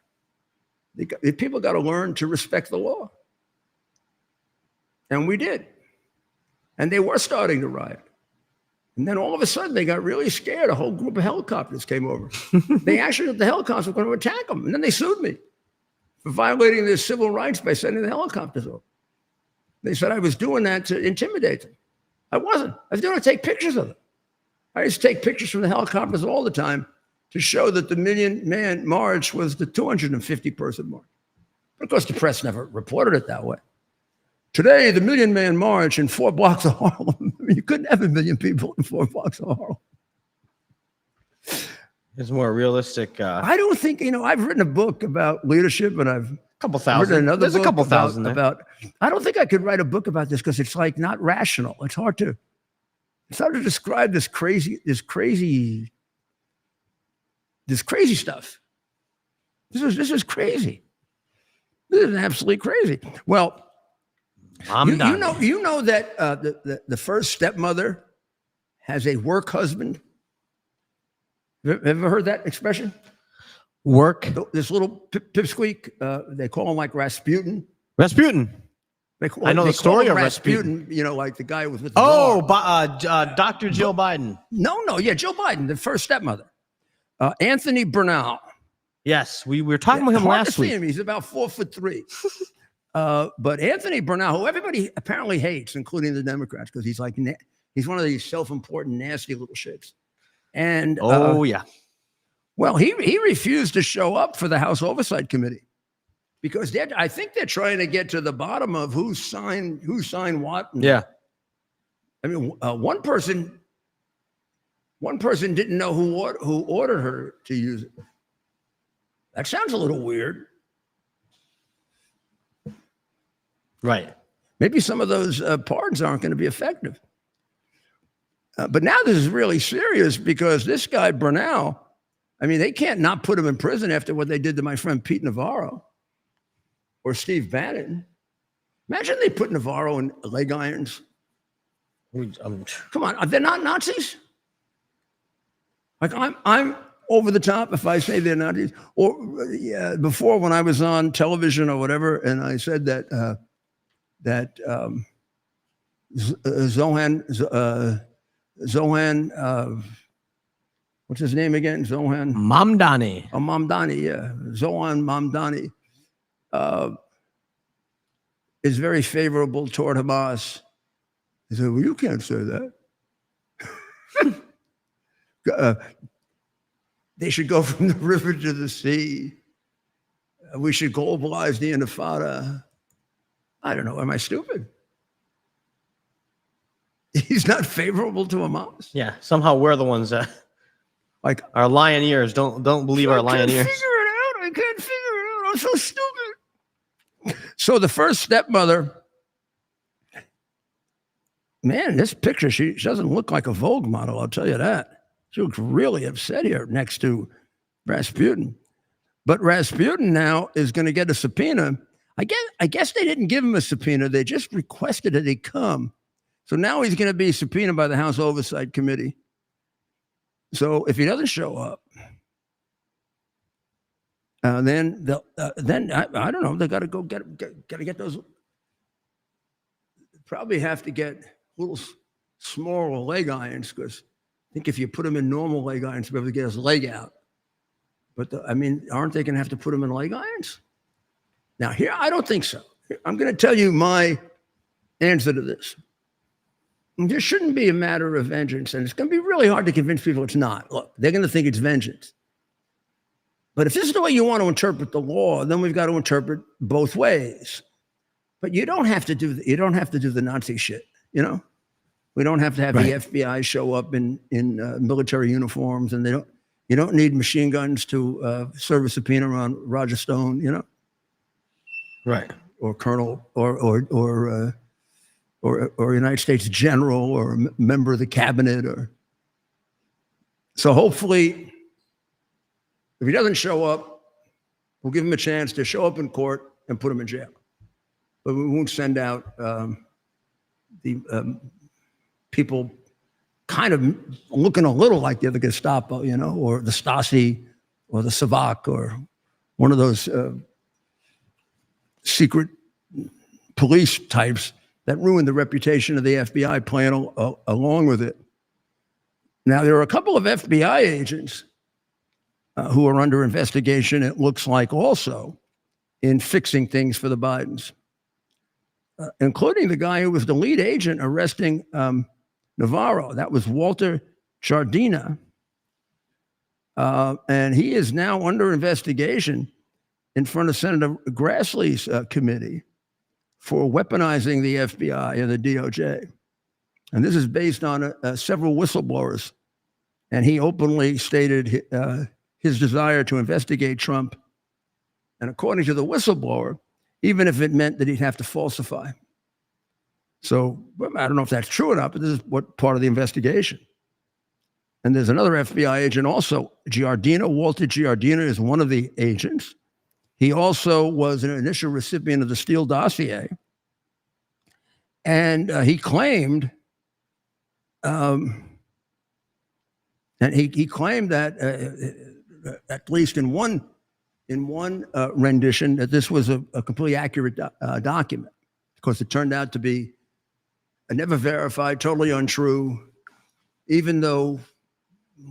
People got to learn to respect the law. And we did. And they were starting to riot. And then all of a sudden, they got really scared. A whole group of helicopters came over. They actually, the helicopters were going to attack them. And then they sued me for violating their civil rights by sending the helicopters over. They said I was doing that to intimidate them. I wasn't. I was doing it to take pictures of them. I used to take pictures from the helicopters all the time to show that the million-man march was the 250-person march. But of course, the press never reported it that way. Today, the million-man march in 4 blocks of Harlem. I mean, you couldn't have 1 million people in 4 blocks of Harlem. It's more realistic. I don't think, I've written a book about leadership, and I've couple thousand. written another There's book a couple thousand about I don't think I could write a book about this because it's like not rational. It's hard to describe this crazy stuff. This is crazy. This is absolutely crazy. Well, you know that the first stepmother has a work husband. Have you ever heard that expression? Work. This little pipsqueak, they call him like Rasputin. Rasputin. I know the story of Rasputin. Like the guy was with the dog. Dr. Jill Biden. No, Jill Biden, the first stepmother. Anthony Bernal. Yes, we were talking about him last week. He's about 4'3". But Anthony Bernal, who everybody apparently hates, including the Democrats, because he's like he's one of these self-important, nasty little shits. And yeah. well, he refused to show up for the House Oversight Committee because I think they're trying to get to the bottom of who signed what. Yeah. I mean, one person didn't know who ordered her to use it. That sounds a little weird. Right. Maybe some of those pardons aren't going to be effective. But now this is really serious because this guy, Bernal, I mean, they can't not put him in prison after what they did to my friend Pete Navarro or Steve Bannon. Imagine they put Navarro in leg irons. Come on, they're not Nazis? Like, I'm over the top if I say they're Nazis. Or yeah, before when I was on television or whatever, and I said that Zohan, what's his name again? Zohan Mamdani. Oh, Mamdani, yeah. Zohan Mamdani is very favorable toward Hamas. He said, well, you can't say that. They should go from the river to the sea. We should globalize the Intifada. I don't know. Am I stupid? He's not favorable to Hamas. Yeah. Somehow we're the ones that Like, our lion ears don't believe our lion ears. I can't figure it out. I'm so stupid. So the first stepmother, man, this picture, she doesn't look like a Vogue model, I'll tell you that. She looks really upset here next to Rasputin. But Rasputin now is going to get a subpoena. I guess they didn't give him a subpoena. They just requested that he come. So now he's going to be subpoenaed by the House Oversight Committee. So if he doesn't show up, then I don't know. They got to go get those. Probably have to get little smaller leg irons because I think if you put him in normal leg irons, he'll be able to get his leg out. But aren't they going to have to put him in leg irons? Now here, I don't think so. I'm going to tell you my answer to this. This shouldn't be a matter of vengeance, and it's going to be really hard to convince people it's not. Look, they're going to think it's vengeance. But if this is the way you want to interpret the law, then we've got to interpret both ways. But you don't have to do the Nazi shit, you know? We don't have to have the FBI show up in military uniforms, and you don't need machine guns to serve a subpoena on Roger Stone, you know? Right. Or Colonel or United States general or a member of the cabinet. So hopefully, if he doesn't show up, we'll give him a chance to show up in court and put him in jail. But we won't send out the people kind of looking a little like they're the Gestapo, you know, or the Stasi or the Savak or one of those secret police types that ruined the reputation of the FBI playing along with it. Now, there are a couple of FBI agents who are under investigation, it looks like, also in fixing things for the Bidens, including the guy who was the lead agent arresting Navarro. That was Walter Chardina. And he is now under investigation in front of Senator Grassley's committee for weaponizing the FBI and the DOJ. And this is based on several whistleblowers. And he openly stated his desire to investigate Trump. And according to the whistleblower, even if it meant that he'd have to falsify. So I don't know if that's true or not, but this is what part of the investigation. And there's another FBI agent also, Giardina. Walter Giardina is one of the agents. He also was an initial recipient of the Steele dossier. And he claimed, he claimed that at least in one rendition, that this was a completely accurate document. Of course, it turned out to be never verified, totally untrue, even though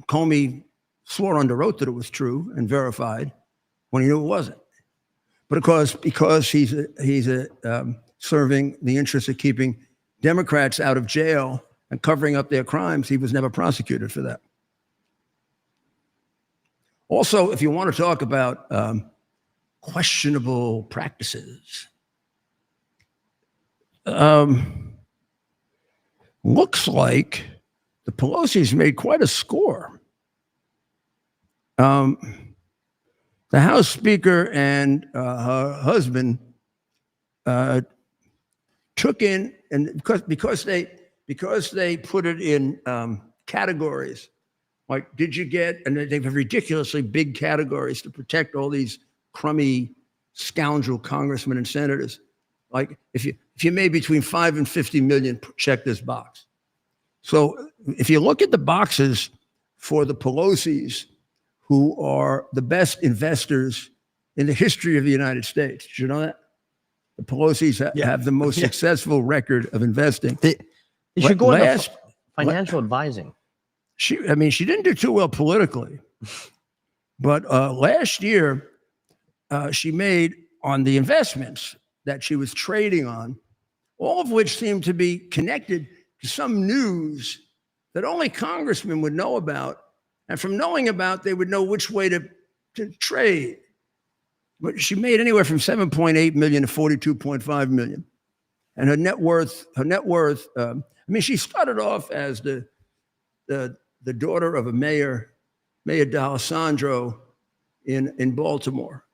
Comey swore under oath that it was true and verified when he knew it wasn't. because he's serving the interest of keeping Democrats out of jail and covering up their crimes, he was never prosecuted for that. Also, if you want to talk about questionable practices, looks like the Pelosi's made quite a score. The House Speaker and her husband took in, and because they put it in categories, like did you get, and they have ridiculously big categories to protect all these crummy scoundrel congressmen and senators. Like if you made between 5 and 50 million, check this box. So if you look at the boxes for the Pelosi's, who are the best investors in the history of the United States, did you know that? The Pelosi's have the most successful record of investing. They should go into financial advising. She didn't do too well politically, but last year she made on the investments that she was trading on, all of which seemed to be connected to some news that only congressmen would know about. And from knowing about, they would know which way to trade. But she made anywhere from 7.8 million to 42.5 million. And her net worth, she started off as the daughter of a Mayor D'Alessandro in Baltimore.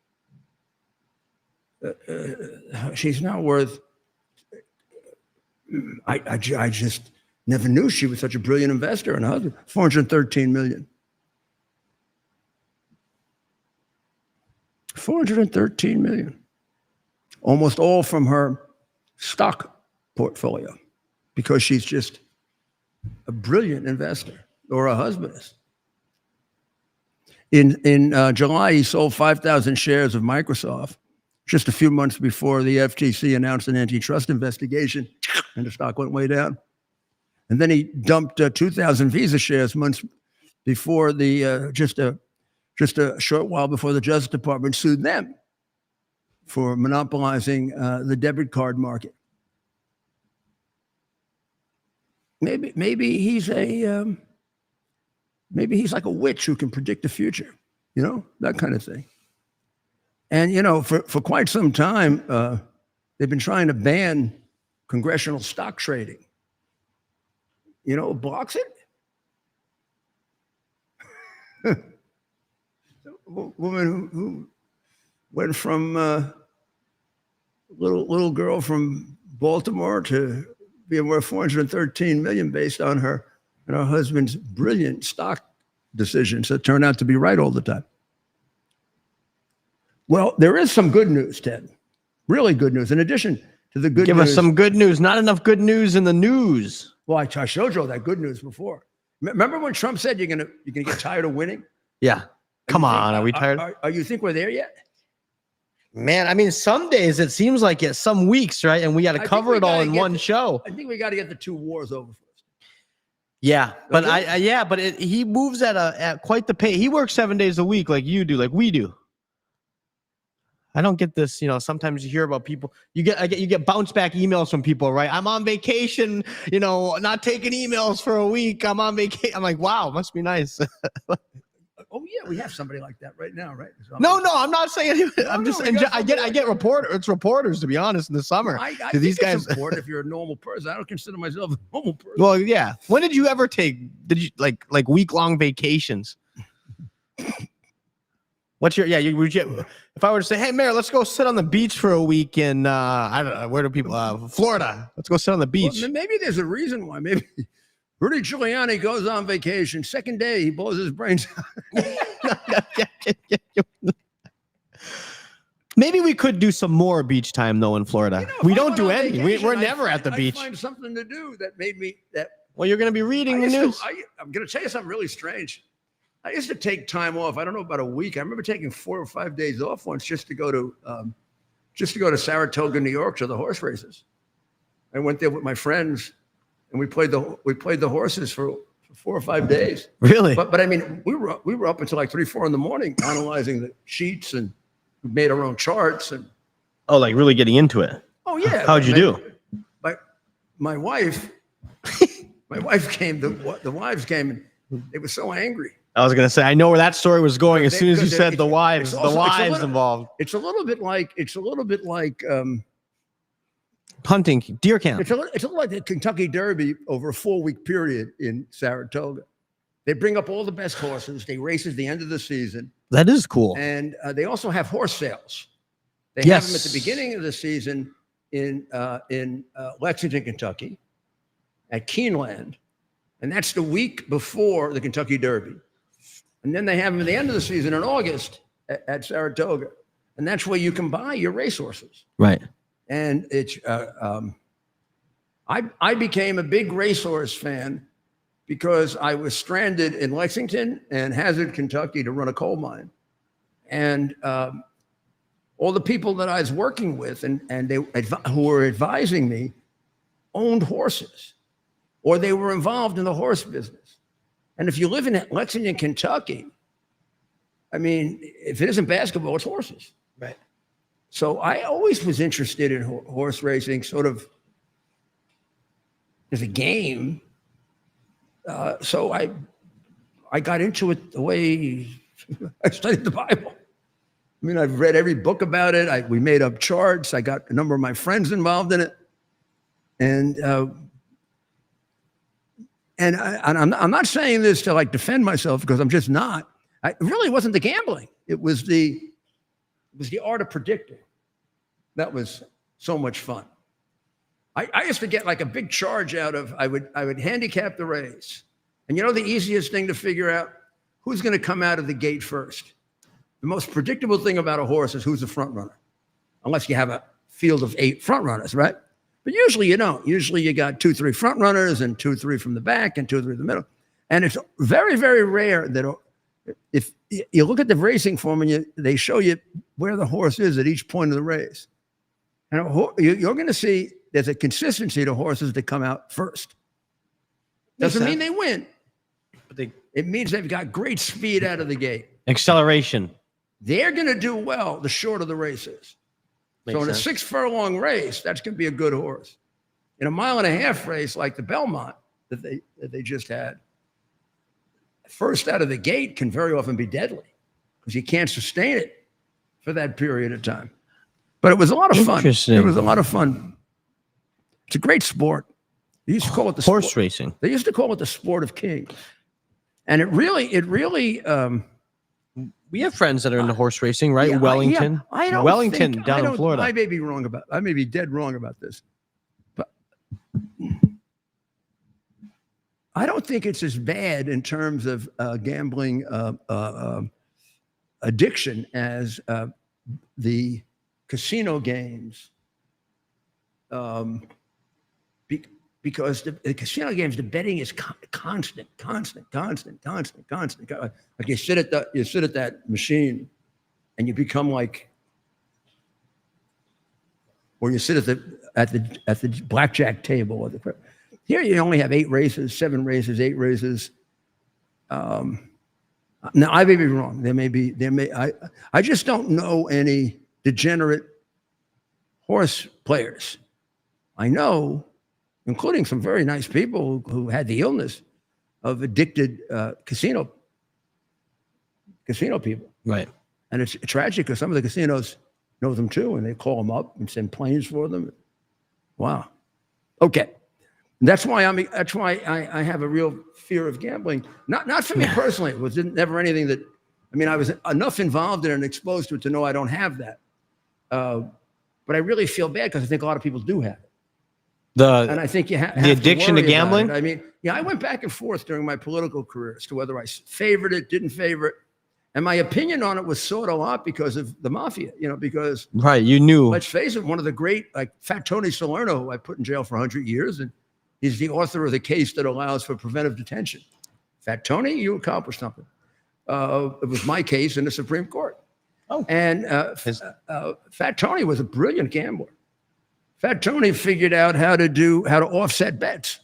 She's now worth, I just never knew she was such a brilliant investor, and her husband, 413 million. 413 million. Almost all from her stock portfolio, because she's just a brilliant investor, or her husband is. In July, he sold 5,000 shares of Microsoft, just a few months before the FTC announced an antitrust investigation, and the stock went way down. And then he dumped 2,000 Visa shares months before just a short while before the Justice Department sued them for monopolizing the debit card market. Maybe he's like a witch who can predict the future, that kind of thing. And for quite some time, they've been trying to ban congressional stock trading. Blocks it. Woman who went from little girl from Baltimore to being worth 413 million based on her and her husband's brilliant stock decisions that turn out to be right all the time. Well, there is some good news, Ted. Really good news. In addition to the good news. Give us some good news. Not enough good news in the news. Well, I showed you all that good news before. Remember when Trump said you're gonna get tired of winning? Yeah. Come on, are we tired? Are you think we're there yet? Man, some days it seems like it, some weeks, right? And we got to cover it all in one show. I think we got to get the 2 wars over first. Yeah, but he moves at quite the pace. He works 7 days a week, like you do, like we do. I don't get this. Sometimes you hear about people. You get bounce back emails from people, right? I'm on vacation. Not taking emails for a week. I'm on vacation. I'm like, wow, must be nice. Oh yeah, we have somebody like that right now, right? So no, I'm not saying. I get reporters. It's reporters, to be honest, in the summer. I think these guys. It's important if you're a normal person. I don't consider myself a normal person. Well, yeah. When did you ever take? Did you like week-long vacations? What's your if I were to say, hey, Mayor, let's go sit on the beach for a week in I don't know, where do people Florida? Let's go sit on the beach. Well, maybe there's a reason why. Maybe Rudy Giuliani goes on vacation. Second day, he blows his brains out. Maybe we could do some more beach time though in Florida. We don't do any. We're never at the beach. I find something to do that made me Well, you're going to be reading the news. I'm going to tell you something really strange. I used to take time off. I don't know, about a week. I remember taking 4 or 5 days off once just to go to Saratoga, New York, to the horse races. I went there with my friends, and we played the horses for 4 or 5 days. Really? But we were up until like 3, 4 in the morning analyzing the sheets and We made our own charts. And Oh, like really getting into it. oh yeah, How'd you do? My wife, came. The wives came, and they were so angry. I was gonna say I know where that story was going as soon as you Because said the wives. it's The also- wives involved. It's a little bit like Hunting, deer camp. it's a little like the Kentucky Derby over a 4-week period in Saratoga. They bring up all the best horses. They race at the end of the season, That is cool. and they also have horse sales. They Yes. have them at the beginning of the season in Lexington, Kentucky, at Keeneland, and that's the week before the Kentucky Derby. And then they have them at the end of the season in August at Saratoga, and that's where you can buy your racehorses. Right. And it's I became a big racehorse fan because I was stranded in Lexington and Hazard, Kentucky, to run a coal mine, and all the people that I was working with and who were advising me owned horses, or they were involved in the horse business. And if you live in Lexington, Kentucky, I mean, if it isn't basketball, it's horses. Right. So I always was interested in horse racing, sort of as a game. So I got into it the way I studied the Bible. I mean, I've read every book about it. We made up charts. I got a number of my friends involved in it, and I'm not saying this to like defend myself, because I'm just not. It really wasn't the gambling. It was the art of predicting. That was so much fun. I used to get like a big charge out of, I would handicap the race. And you know the easiest thing to figure out? Who's going to come out of the gate first? The most predictable thing about a horse is who's the front runner. Unless you have a field of 8 front runners, right? But usually you don't. Usually you got 2, 3 front runners and 2, 3 from the back and 2, 3 in the middle. And it's very, very rare that if you look at the racing form and they show you where the horse is at each point of the race. And you're going to see there's a consistency to horses that come out first. Doesn't mean they win, but it means they've got great speed out of the gate. Acceleration. They're going to do well the shorter the race is. So in a 6 furlong race, that's going to be a good horse. In a 1.5 mile race like the Belmont that they just had, first out of the gate can very often be deadly because you can't sustain it for that period of time. But it was a lot of fun. It was a lot of fun. It's a great sport. They used to call it the horse racing. They used to call it the sport of kings. And it really we have friends that are into horse racing, right? Yeah, Wellington. Wellington down in Florida. I may be wrong about. I may be dead wrong about this, but I don't think it's as bad in terms of gambling addiction as the casino games. Because the casino games, the betting is constant. Like you sit at that machine, and you become like, or you sit at the blackjack table. Or here you only have 8 races, 7 races, 8 races. Now I may be wrong. I just don't know any degenerate horse players. I know, including some very nice people who had the illness of addicted casino people. Right. And it's tragic because some of the casinos know them too, and they call them up and send planes for them. Wow. Okay. That's why I have a real fear of gambling. Not for me personally. It was never anything that, I mean, I was enough involved in it and exposed to it to know I don't have that. But I really feel bad because I think a lot of people do have it. And I think you have the addiction to gambling. I mean, I went back and forth during my political career as to whether I favored it, didn't favor it, and my opinion on it was sought a lot because of the mafia. Because you knew. Let's face it, one of the great, like Fat Tony Salerno, who I put in jail for 100 years, and he's the author of the case that allows for preventive detention. Fat Tony, you accomplished something. It was my case in the Supreme Court. Oh, and Fat Tony was a brilliant gambler. Fat Tony figured out how to offset bets.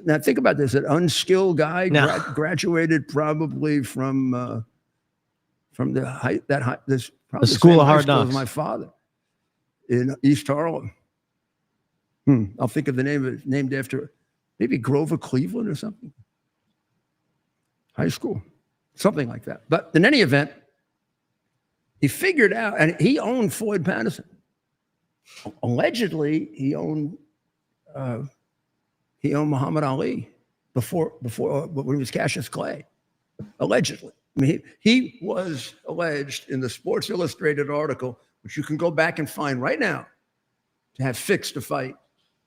Now think about this: an unskilled guy graduated probably from this Probably School same of high Hard school as Knocks. my father in East Harlem. I'll think of the name of it, named after maybe Grover Cleveland or something. High school, something like that. But in any event, he figured out, and he owned Floyd Patterson. Allegedly, he owned Muhammad Ali before when he was Cassius Clay. Allegedly, I mean, he was alleged in the Sports Illustrated article, which you can go back and find right now, to have fixed a fight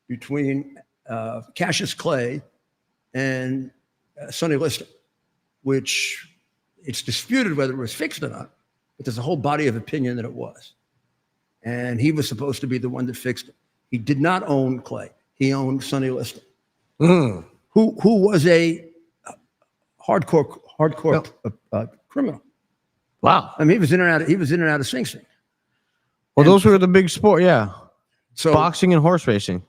between Cassius Clay and Sonny Liston, which it's disputed whether it was fixed or not, but there's a whole body of opinion that it was. And he was supposed to be the one that fixed it. He did not own Clay. He owned Sonny Liston, who was a hardcore criminal. Wow. I mean, he was in and out of Sing Sing. Well, those were the big sport. Yeah. So Boxing and horse racing.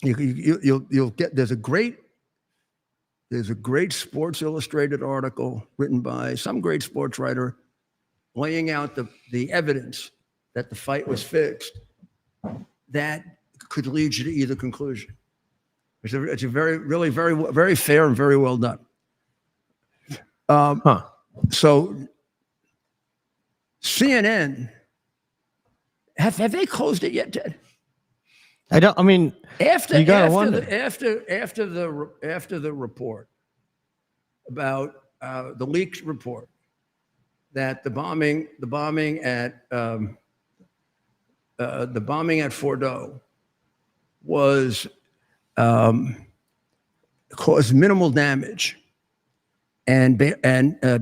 you'll get there's a great Sports Illustrated article written by some great sports writer laying out the evidence that the fight was fixed that could lead you to either conclusion. It's a very fair and very well done. So CNN, have they closed it yet, Ted? I don't. I mean, After you gotta after wonder. the report about the leaked report that the bombing at Fordo was caused minimal damage and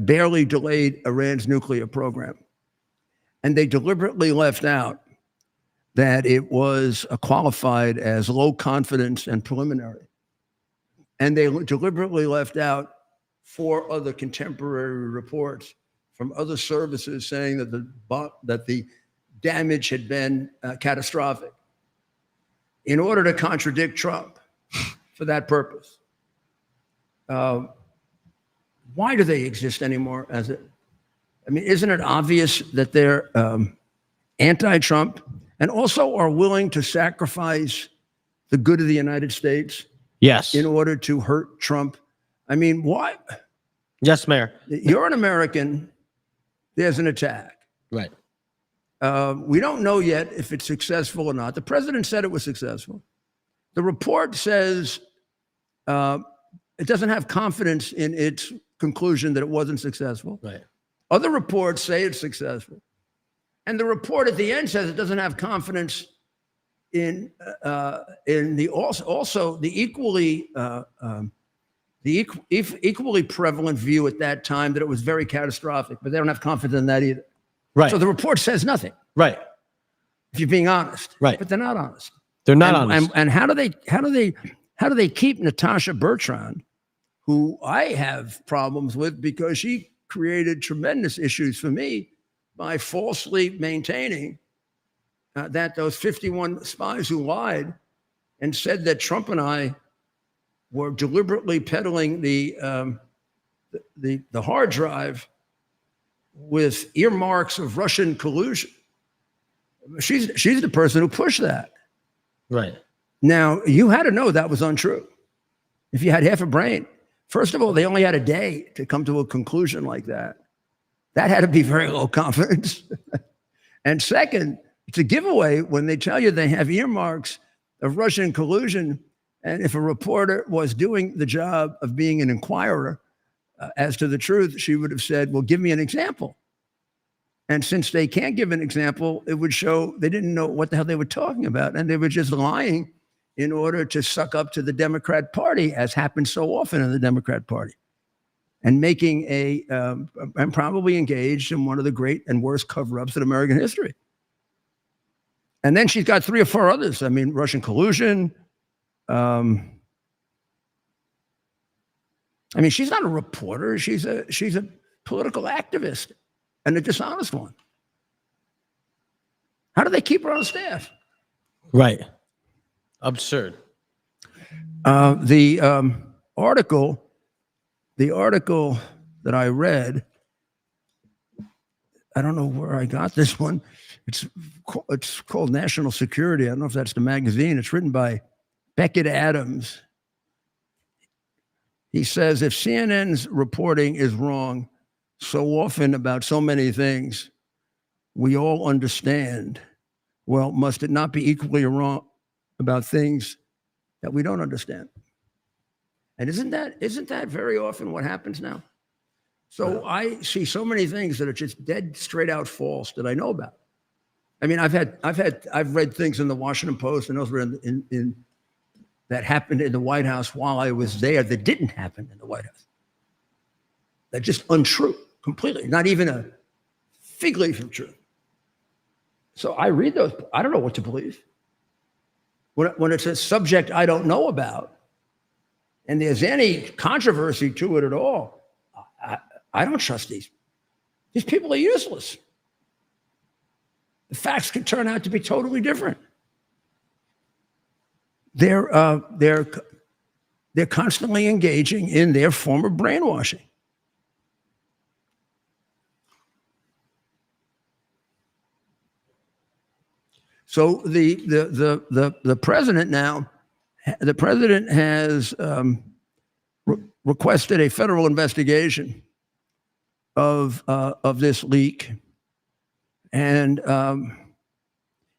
barely delayed Iran's nuclear program, and they deliberately left out that it was qualified as low confidence and preliminary. And they deliberately left out 4 other contemporary reports from other services saying that the damage had been catastrophic in order to contradict Trump for that purpose. Why do they exist anymore? I mean, isn't it obvious that they're anti-Trump and also are willing to sacrifice the good of the United States yes. in order to hurt Trump? I mean, why? Yes, Mayor. You're an American. There's an attack. Right. We don't know yet if it's successful or not. The president said it was successful. The report says it doesn't have confidence in its conclusion that it wasn't successful. Right. Other reports say it's successful. And the report at the end says it doesn't have confidence in the equally prevalent view at that time that it was very catastrophic, but they don't have confidence in that either. Right. So the report says nothing. Right. If you're being honest. Right. But they're not honest. They're not honest. And how do they keep Natasha Bertrand, who I have problems with because she created tremendous issues for me by falsely maintaining that those 51 spies who lied and said that Trump and I were deliberately peddling the hard drive with earmarks of Russian collusion. She's the person who pushed that. Right. Now, you had to know that was untrue. If you had half a brain. First of all, they only had a day to come to a conclusion like that. That had to be very low confidence. And second, it's a giveaway when they tell you they have earmarks of Russian collusion. And if a reporter was doing the job of being an inquirer as to the truth, she would have said, well, give me an example. And since they can't give an example, it would show they didn't know what the hell they were talking about. And they were just lying in order to suck up to the Democrat Party, as happens so often in the Democrat Party. And making and probably engaged in one of the great and worst cover-ups in American history. And then she's got 3 or 4 others. I mean, Russian collusion. I mean, she's not a reporter. She's a political activist and a dishonest one. How do they keep her on staff? Right. Absurd. The article that I read I don't know where I got this one. It's called National Security. I don't know if that's the magazine. It's written by Beckett Adams. He says, if CNN's reporting is wrong so often about so many things we all understand, well, must it not be equally wrong about things that we don't understand? And isn't that very often what happens now? So I see so many things that are just dead straight out false that I know about. I mean, I've read things in the Washington Post and elsewhere in that happened in the White House while I was there that didn't happen in the White House. They're just untrue, completely. Not even a fig leaf of truth. So I read those. I don't know what to believe. When it's a subject I don't know about, and there's any controversy to it at all, I don't trust these. These people are useless. The facts could turn out to be totally different. They're constantly engaging in their form of brainwashing. So the president now, the president has requested a federal investigation of this leak, and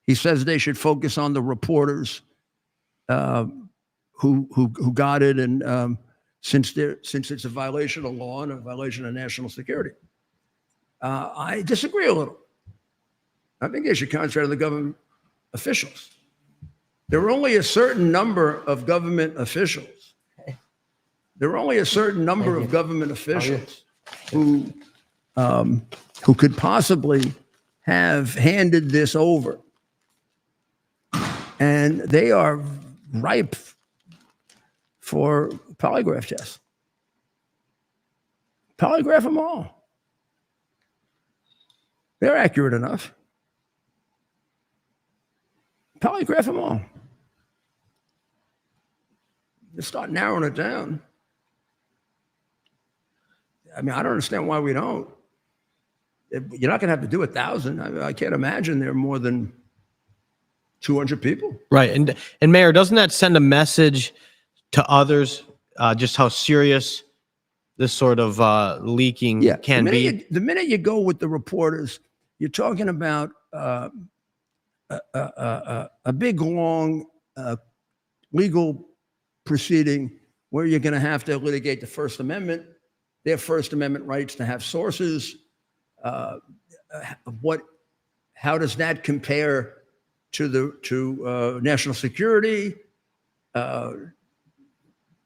he says they should focus on the reporters who got it, and since it's a violation of law and a violation of national security. I disagree a little. I think they should concentrate on the government officials. There are only a certain number of government officials. There are only a certain number of government officials who could possibly have handed this over. And they are ripe for polygraph tests. Polygraph them all. They're accurate enough. Polygraph them all. Just start narrowing it down. I mean, I don't understand why we don't. You're not going to have to do 1,000. I can't imagine there are more than 200 people. Right. And Mayor, doesn't that send a message to others just how serious this sort of leaking can be? The minute you go with the reporters, you're talking about a big, long legal proceeding where you're going to have to litigate the First Amendment, their First Amendment rights to have sources. How does that compare to national security? And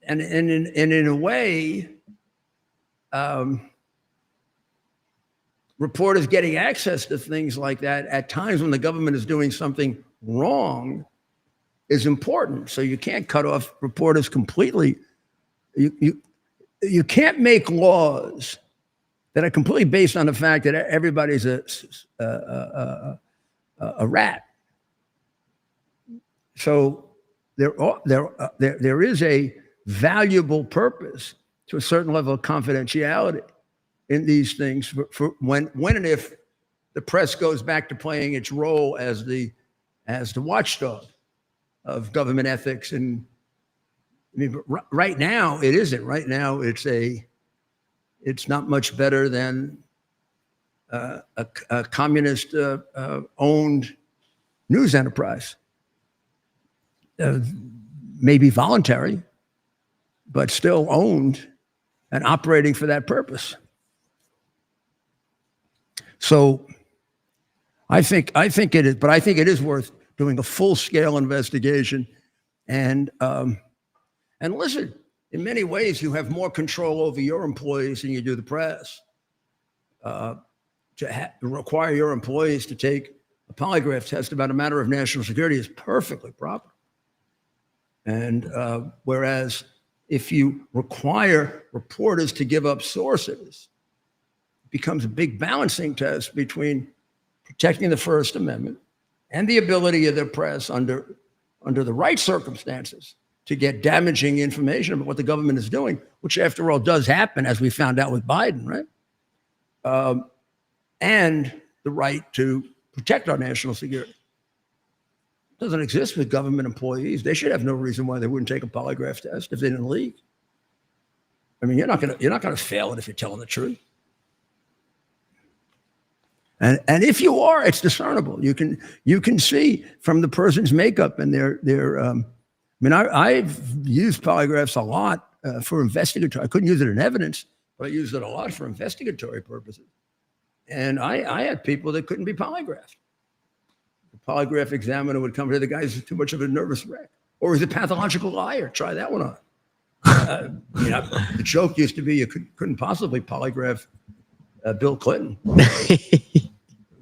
in a way, reporters getting access to things like that at times when the government is doing something wrong is important. So you can't cut off reporters completely. You can't make laws that are completely based on the fact that everybody's a rat. So there is a valuable purpose to a certain level of confidentiality in these things for when and if the press goes back to playing its role as the watchdog of government ethics. And I mean, right now it isn't. Right now it's not much better than a communist owned news enterprise. Maybe voluntary, but still owned and operating for that purpose. So I think it is, but I think it is worth doing a full-scale investigation. And listen, in many ways, you have more control over your employees than you do the press. To require your employees to take a polygraph test about a matter of national security is perfectly proper. And whereas if you require reporters to give up sources, it becomes a big balancing test between protecting the First Amendment and the ability of the press under the right circumstances to get damaging information about what the government is doing, which after all does happen, as we found out with Biden, right? and the right to protect our national security. It doesn't exist with government employees. They should have no reason why they wouldn't take a polygraph test if they didn't leak. I mean, you're not gonna fail it if you're telling the truth. And if you are, it's discernible. You can see from the person's makeup and their. I mean, I've used polygraphs a lot for investigatory. I couldn't use it in evidence, but I used it a lot for investigatory purposes. And I had people that couldn't be polygraphed. The polygraph examiner would come to the guy's too much of a nervous wreck, or he's a pathological liar. Try that one on. The joke used to be you couldn't possibly polygraph Bill Clinton.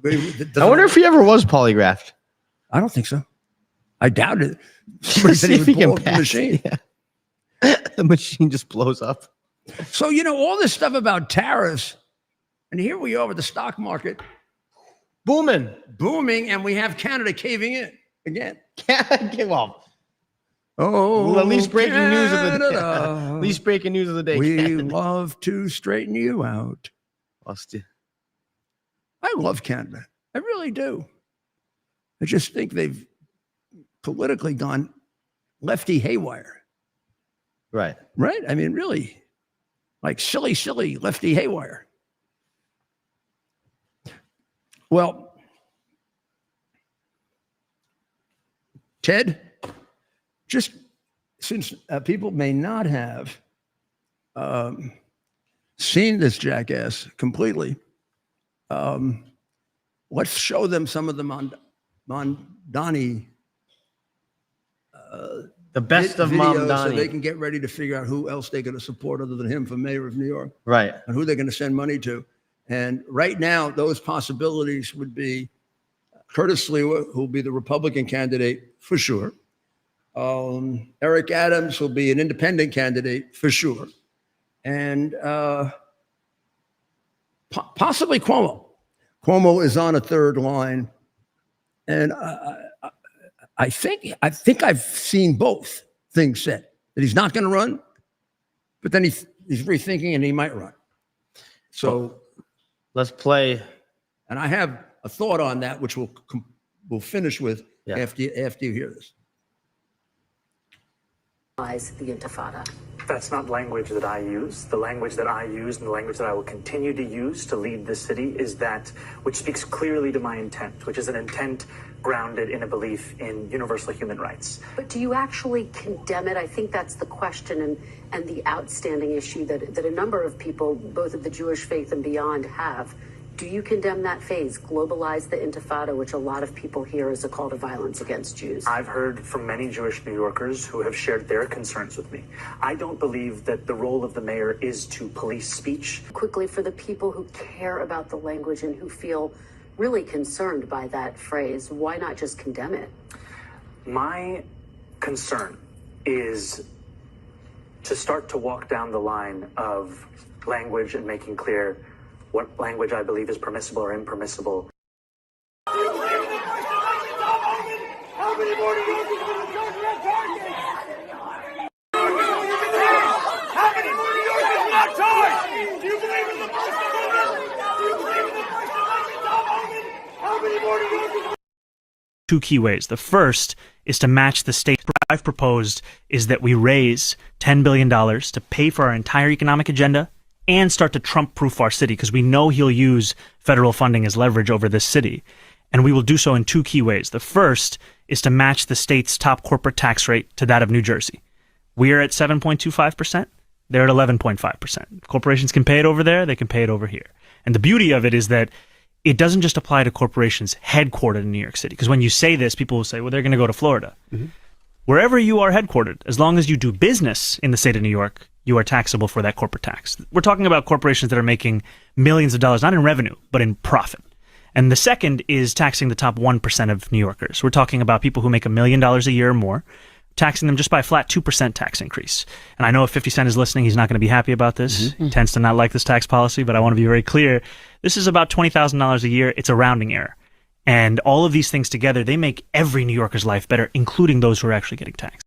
I wonder if he ever was polygraphed. I don't think so. I doubt it. Somebody said he would blow up the machine. Yeah. The machine just blows up. So, all this stuff about tariffs, and here we are with the stock market booming, and we have Canada caving in again. Well, oh, at least breaking news of the day. Canada. At least breaking news of the day. We Canada. love to straighten you out. I love Canada. I really do. I just think they've politically gone lefty haywire. Right. Right? I mean, really, like silly lefty haywire. Well, Ted, just since people may not have seen this jackass completely, let's show them some of the Mondani the best of videos Mondani. so they can get ready to figure out who else they're going to support other than him for mayor of New York. Right. And who they're going to send money to. And right now, those possibilities would be Curtis Sliwa, who will be the Republican candidate for sure. Eric Adams will be an independent candidate for sure. And possibly Cuomo. Cuomo is on a third line. And I think I've seen both things said, that he's not going to run, but then he's rethinking and he might run. So let's play. And I have a thought on that, which we'll finish with after you hear this. The Intifada. That's not language that I use. The language that I use and the language that I will continue to use to lead this city is that which speaks clearly to my intent, which is an intent grounded in a belief in universal human rights. But do you actually condemn it? I think that's the question and the outstanding issue that a number of people, both of the Jewish faith and beyond, have. Do you condemn that phase, globalize the Intifada, which a lot of people hear as a call to violence against Jews? I've heard from many Jewish New Yorkers who have shared their concerns with me. I don't believe that the role of the mayor is to police speech. Quickly, for the people who care about the language and who feel really concerned by that phrase, why not just condemn it? My concern is to start to walk down the line of language and making clear what language I believe is permissible or impermissible. How many more do you think are charged? How many more New Yorkers not charged? Do you believe in the First Amendment? Do you believe in the First Amendment? How many more New Yorkers? Two key ways. The first is to match the state. What I've proposed is that we raise $10 billion to pay for our entire economic agenda and start to Trump-proof our city, because we know he'll use federal funding as leverage over this city. And we will do so in two key ways. The first is to match the state's top corporate tax rate to that of New Jersey. We are at 7.25%. They're at 11.5%. Corporations can pay it over there. They can pay it over here. And the beauty of it is that it doesn't just apply to corporations headquartered in New York City. Because when you say this, people will say, well, they're going to go to Florida. Mm-hmm. Wherever you are headquartered, as long as you do business in the state of New York, you are taxable for that corporate tax. We're talking about corporations that are making millions of dollars, not in revenue, but in profit. And the second is taxing the top 1% of New Yorkers. We're talking about people who make $1 million a year or more, taxing them just by a flat 2% tax increase. And I know if 50 Cent is listening, he's not going to be happy about this. Mm-hmm. He tends to not like this tax policy, but I want to be very clear. This is about $20,000 a year. It's a rounding error. And all of these things together, they make every New Yorker's life better, including those who are actually getting taxed.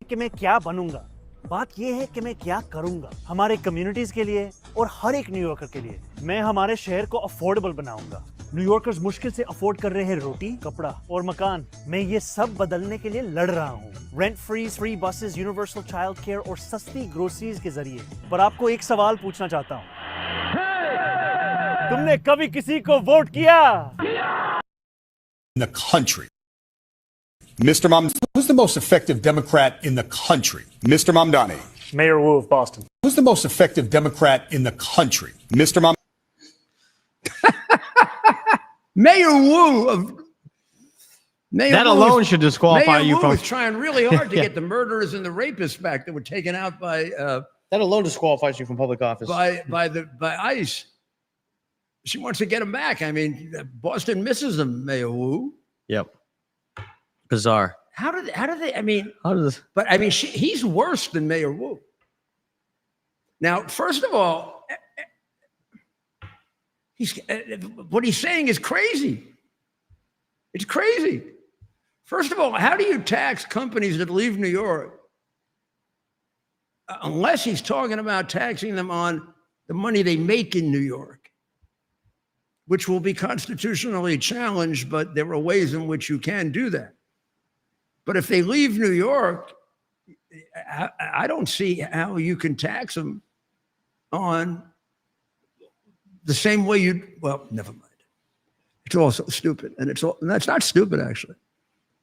बात ये है कि मैं क्या करूंगा हमारे communities के लिए और हर एक न्यूयॉर्कर के लिए मैं हमारे शहर को अफोर्डेबल बनाऊंगा न्यूयॉर्कर्स मुश्किल से अफोर्ड कर रहे हैं रोटी, कपड़ा और मकान। मैं ये सब बदलने के लिए लड़ रहा हूँ, rent free buses, universal child care और सस्ती ग्रोसरीज के जरिए। पर आपको एक सवाल पूछना चाहता हूँ, तुमने कभी किसी को वोट किया? In the country. Mr. Who's the most effective Democrat in the country? Mr. Mamdani. Mayor Wu of Boston. Who's the most effective Democrat in the country? Mr. Mayor Wu of Mayor That Wu alone is- should disqualify Mayor you Wu from. is trying really hard to Yeah. get the murderers and the rapists back that were taken out by That alone disqualifies you from public office. by ICE. She wants to get them back. I mean, Boston misses them, Mayor Wu. Yep. Bizarre. How do they? I mean, How does this? but I mean, he's worse than Mayor Wu. Now, first of all, what he's saying is crazy. It's crazy. First of all, how do you tax companies that leave New York unless he's talking about taxing them on the money they make in New York, which will be constitutionally challenged, but there are ways in which you can do that. But if they leave New York, I don't see how you can tax them on the same way well, never mind. It's also stupid. And that's not stupid, actually.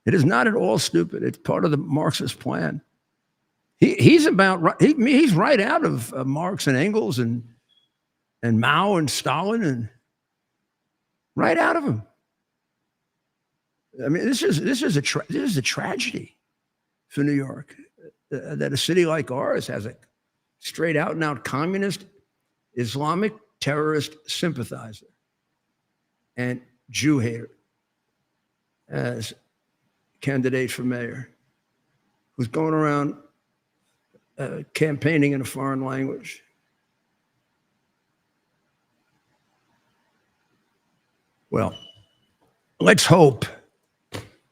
It is not at all stupid. It's part of the Marxist plan. He's right out of Marx and Engels and Mao and Stalin, and right out of them. I mean, this is a tragedy for New York, that a city like ours has a straight out and out communist, Islamic terrorist sympathizer and Jew hater as candidate for mayor, who's going around campaigning in a foreign language. Well, let's hope,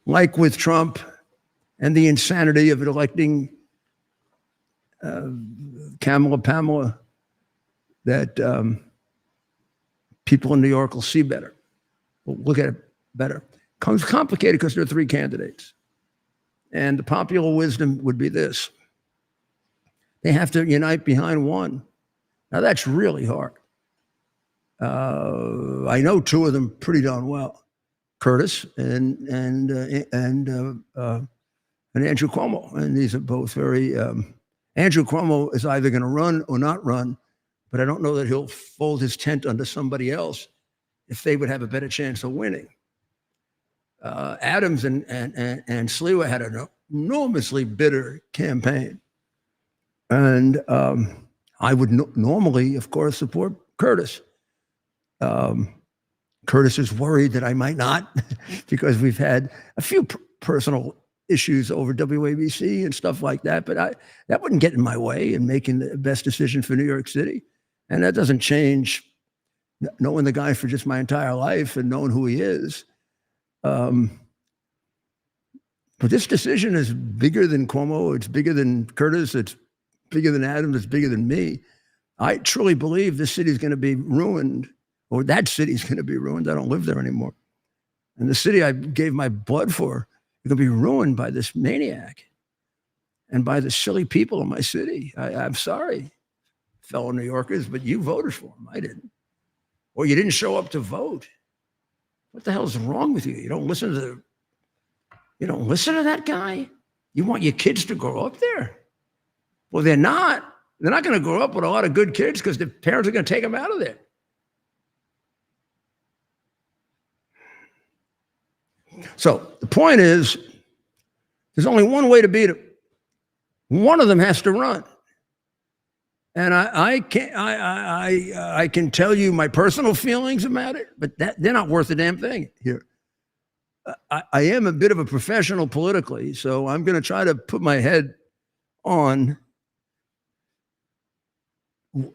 like with Trump and the insanity of electing Pamela, that people in New York will see better. We'll look at it better. It's complicated because there are three candidates. And the popular wisdom would be this: they have to unite behind one. Now, that's really hard. I know two of them pretty darn well, Curtis and Andrew Cuomo. And these are both very, Andrew Cuomo is either going to run or not run, but I don't know that he'll fold his tent under somebody else if they would have a better chance of winning. Adams and Sliwa had an enormously bitter campaign. And I would normally, of course, support Curtis. Curtis is worried that I might not because we've had a few personal issues over WABC and stuff like that, but that wouldn't get in my way in making the best decision for New York City. And that doesn't change knowing the guy for just my entire life and knowing who he is. But this decision is bigger than Cuomo. It's bigger than Curtis. It's bigger than Adams. It's bigger than me. I truly believe this city is going to be ruined, or that city is going to be ruined. I don't live there anymore. And the city I gave my blood for is going to be ruined by this maniac and by the silly people in my city. I'm sorry, fellow New Yorkers, but you voted for him. I didn't. Or you didn't show up to vote. What the hell is wrong with you? You don't listen to that guy? You want your kids to grow up there? Well, they're not. They're not going to grow up with a lot of good kids because their parents are going to take them out of there. So the point is, there's only one way to beat them. One of them has to run. And I can tell you my personal feelings about it, but they're not worth a damn thing here. I am a bit of a professional politically, so I'm going to try to put my head on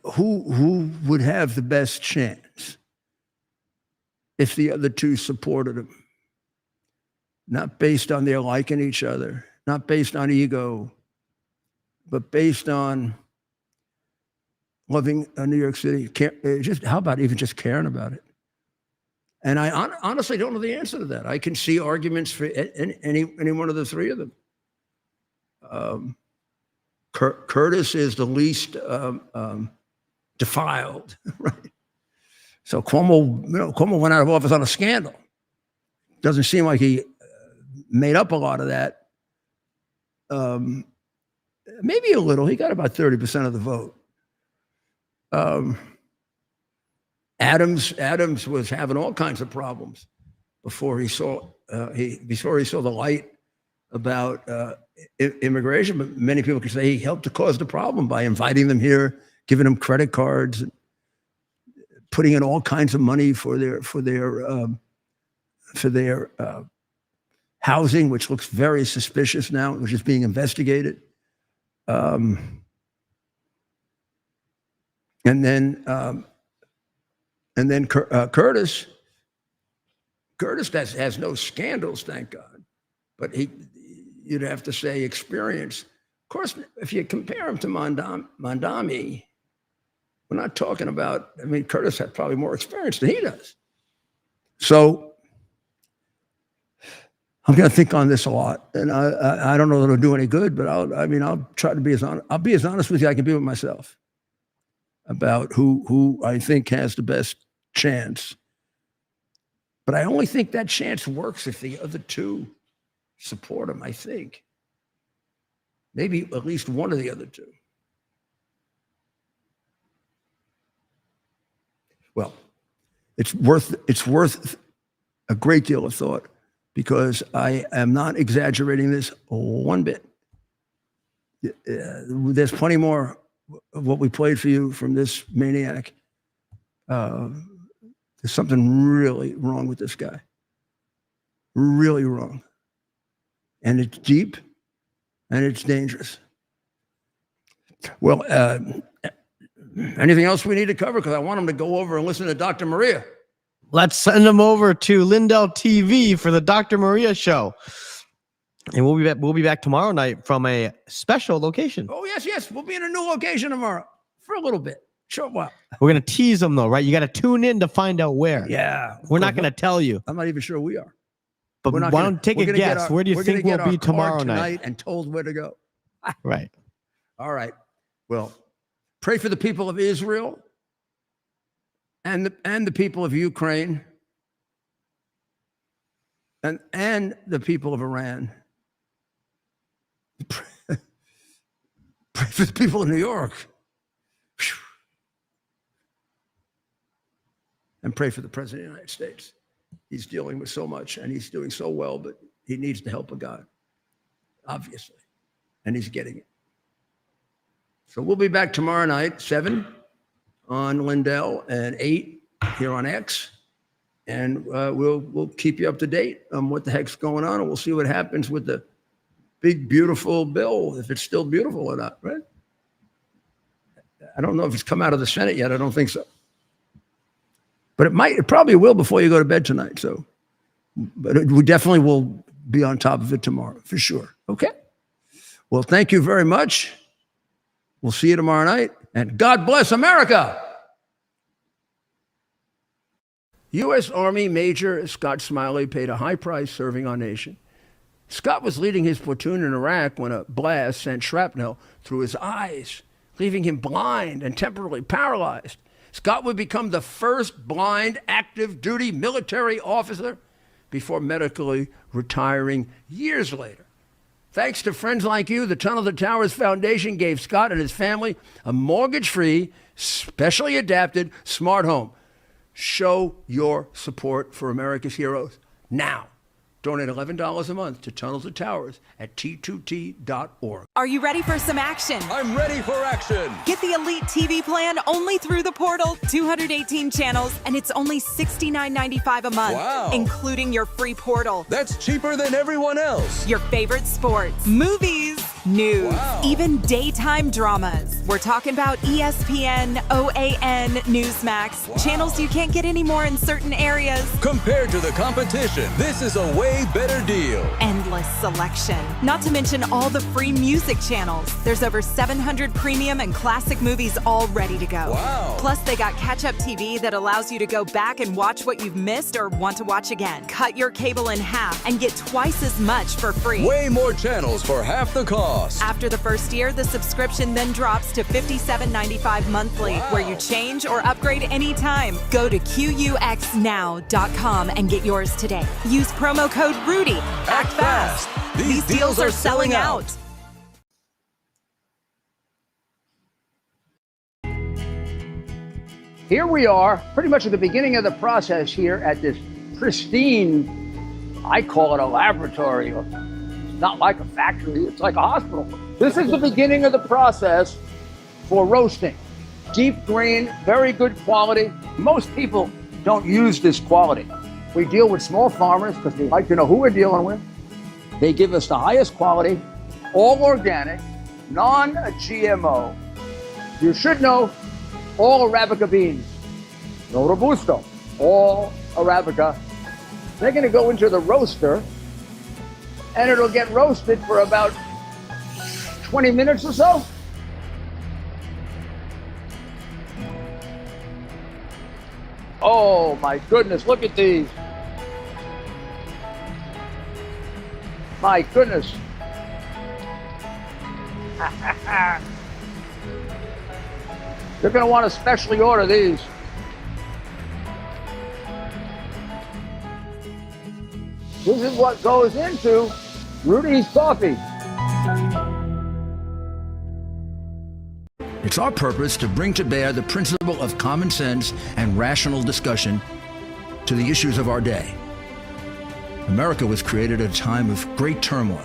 who would have the best chance if the other two supported him. Not based on their liking each other, not based on ego, but based on loving New York City. How about even just caring about it? And I honestly don't know the answer to that. I can see arguments for any one of the three of them. Curtis is the least defiled, right? So Cuomo went out of office on a scandal. Doesn't seem like he made up a lot of that. Maybe a little. He got about 30% of the vote. Adams was having all kinds of problems before he saw the light about immigration. But many people could say he helped to cause the problem by inviting them here, giving them credit cards, and putting in all kinds of money for their housing, which looks very suspicious now, which is being investigated. And then Curtis has no scandals, thank God, but you'd have to say experience. Of course, if you compare him to Mondami, we're not talking about, Curtis had probably more experience than he does. So I'm going to think on this a lot, and I don't know that it'll do any good, but I'll try to be as honest. I'll be as honest with you I can be with myself about who I think has the best chance. But I only think that chance works if the other two support him, I think. Maybe at least one of the other two. Well, it's worth a great deal of thought, because I am not exaggerating this one bit. There's plenty more of what we played for you from this maniac. There's something really wrong with this guy. Really wrong. And it's deep and it's dangerous. Well, anything else we need to cover? Because I want him to go over and listen to Dr. Maria. Let's send him over to Lindell TV for the Dr. Maria show. And we'll be back tomorrow night from a special location. Oh, yes. We'll be in a new location tomorrow for a little bit. Short while. We're going to tease them, though, right? You got to tune in to find out where. Yeah. We're not going to tell you. I'm not even sure we are. But why don't take a guess? Where do you think we'll be tomorrow night? And told where to go. Right. All right. Well, pray for the people of Israel and the people of Ukraine and the people of Iran. Pray for the people of New York. Whew. And pray for the President of the United States. He's dealing with so much and he's doing so well, but he needs the help of God, obviously. And he's getting it. So we'll be back tomorrow night, 7 on Lindell and 8 here on X. And we'll keep you up to date on what the heck's going on, and we'll see what happens with the big, beautiful bill, if it's still beautiful or not, right? I don't know if it's come out of the Senate yet. I don't think so. But it probably will before you go to bed tonight. So, but we definitely will be on top of it tomorrow, for sure. Okay? Well, thank you very much. We'll see you tomorrow night, and God bless America. U.S. Army Major Scott Smiley paid a high price serving our nation. Scott was leading his platoon in Iraq when a blast sent shrapnel through his eyes, leaving him blind and temporarily paralyzed. Scott would become the first blind active duty military officer before medically retiring years later. Thanks to friends like you, the Tunnel to Towers Foundation gave Scott and his family a mortgage-free, specially adapted smart home. Show your support for America's heroes now. Donate $11 a month to Tunnel to Towers at T2T.org. Are you ready for some action? I'm ready for action. Get the Elite TV plan only through the portal. 218 channels, and it's only $69.95 a month. Wow. Including your free portal. That's cheaper than everyone else. Your favorite sports, movies, news, even daytime dramas. We're talking about ESPN, OAN, Newsmax, channels you can't get anymore in certain areas. Compared to the competition, this is a way better deal. Endless selection. Not to mention all the free music channels. There's over 700 premium and classic movies all ready to go. Wow. Plus, they got catch-up TV that allows you to go back and watch what you've missed or want to watch again. Cut your cable in half and get twice as much for free. Way more channels for half the cost. After the first year, the subscription then drops to $57.95 monthly, where you change or upgrade anytime. Go to QUXNow.com and get yours today. Use promo code RUDY. Act fast. These deals are selling out. Here we are, pretty much at the beginning of the process here at this pristine, I call it a laboratory. It's not like a factory, it's like a hospital. This is the beginning of the process for roasting. Deep grain, very good quality. Most people don't use this quality. We deal with small farmers because they like to know who we're dealing with. They give us the highest quality, all organic, non-GMO. You should know all Arabica beans, no Robusto, all Arabica. They're going to go into the roaster, and it'll get roasted for about 20 minutes or so. Oh my goodness, look at these. My goodness. You're going to want to specially order these. This is what goes into Rudy's coffee. It's our purpose to bring to bear the principle of common sense and rational discussion to the issues of our day. America was created at a time of great turmoil,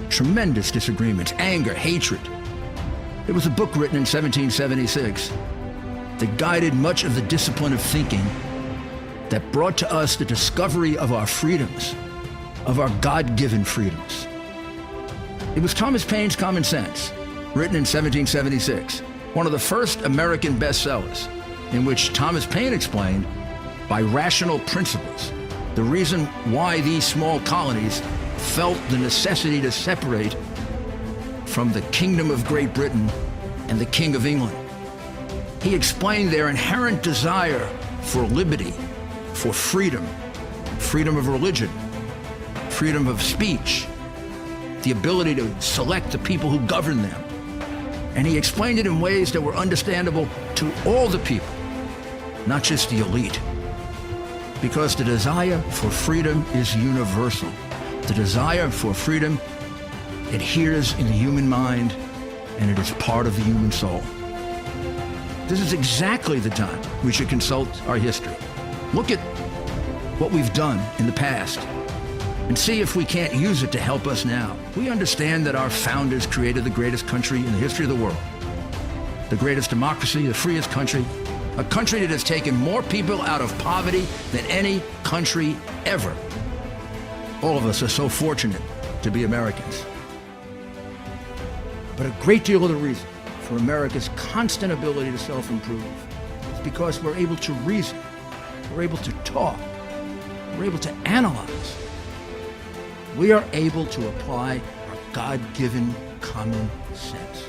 tremendous disagreements, anger, hatred. There was a book written in 1776 that guided much of the discipline of thinking that brought to us the discovery of our freedoms, of our God-given freedoms. It was Thomas Paine's Common Sense, written in 1776, one of the first American bestsellers, in which Thomas Paine explained, by rational principles, the reason why these small colonies felt the necessity to separate from the Kingdom of Great Britain and the King of England. He explained their inherent desire for liberty, for freedom, freedom of religion, freedom of speech, the ability to select the people who govern them. And he explained it in ways that were understandable to all the people, not just the elite. Because the desire for freedom is universal. The desire for freedom adheres in the human mind, and it is part of the human soul. This is exactly the time we should consult our history. Look at what we've done in the past and see if we can't use it to help us now. We understand that our founders created the greatest country in the history of the world, the greatest democracy, the freest country, a country that has taken more people out of poverty than any country ever. All of us are so fortunate to be Americans. But a great deal of the reason for America's constant ability to self-improve is because we're able to reason, we're able to talk, we're able to analyze. We are able to apply our God-given common sense.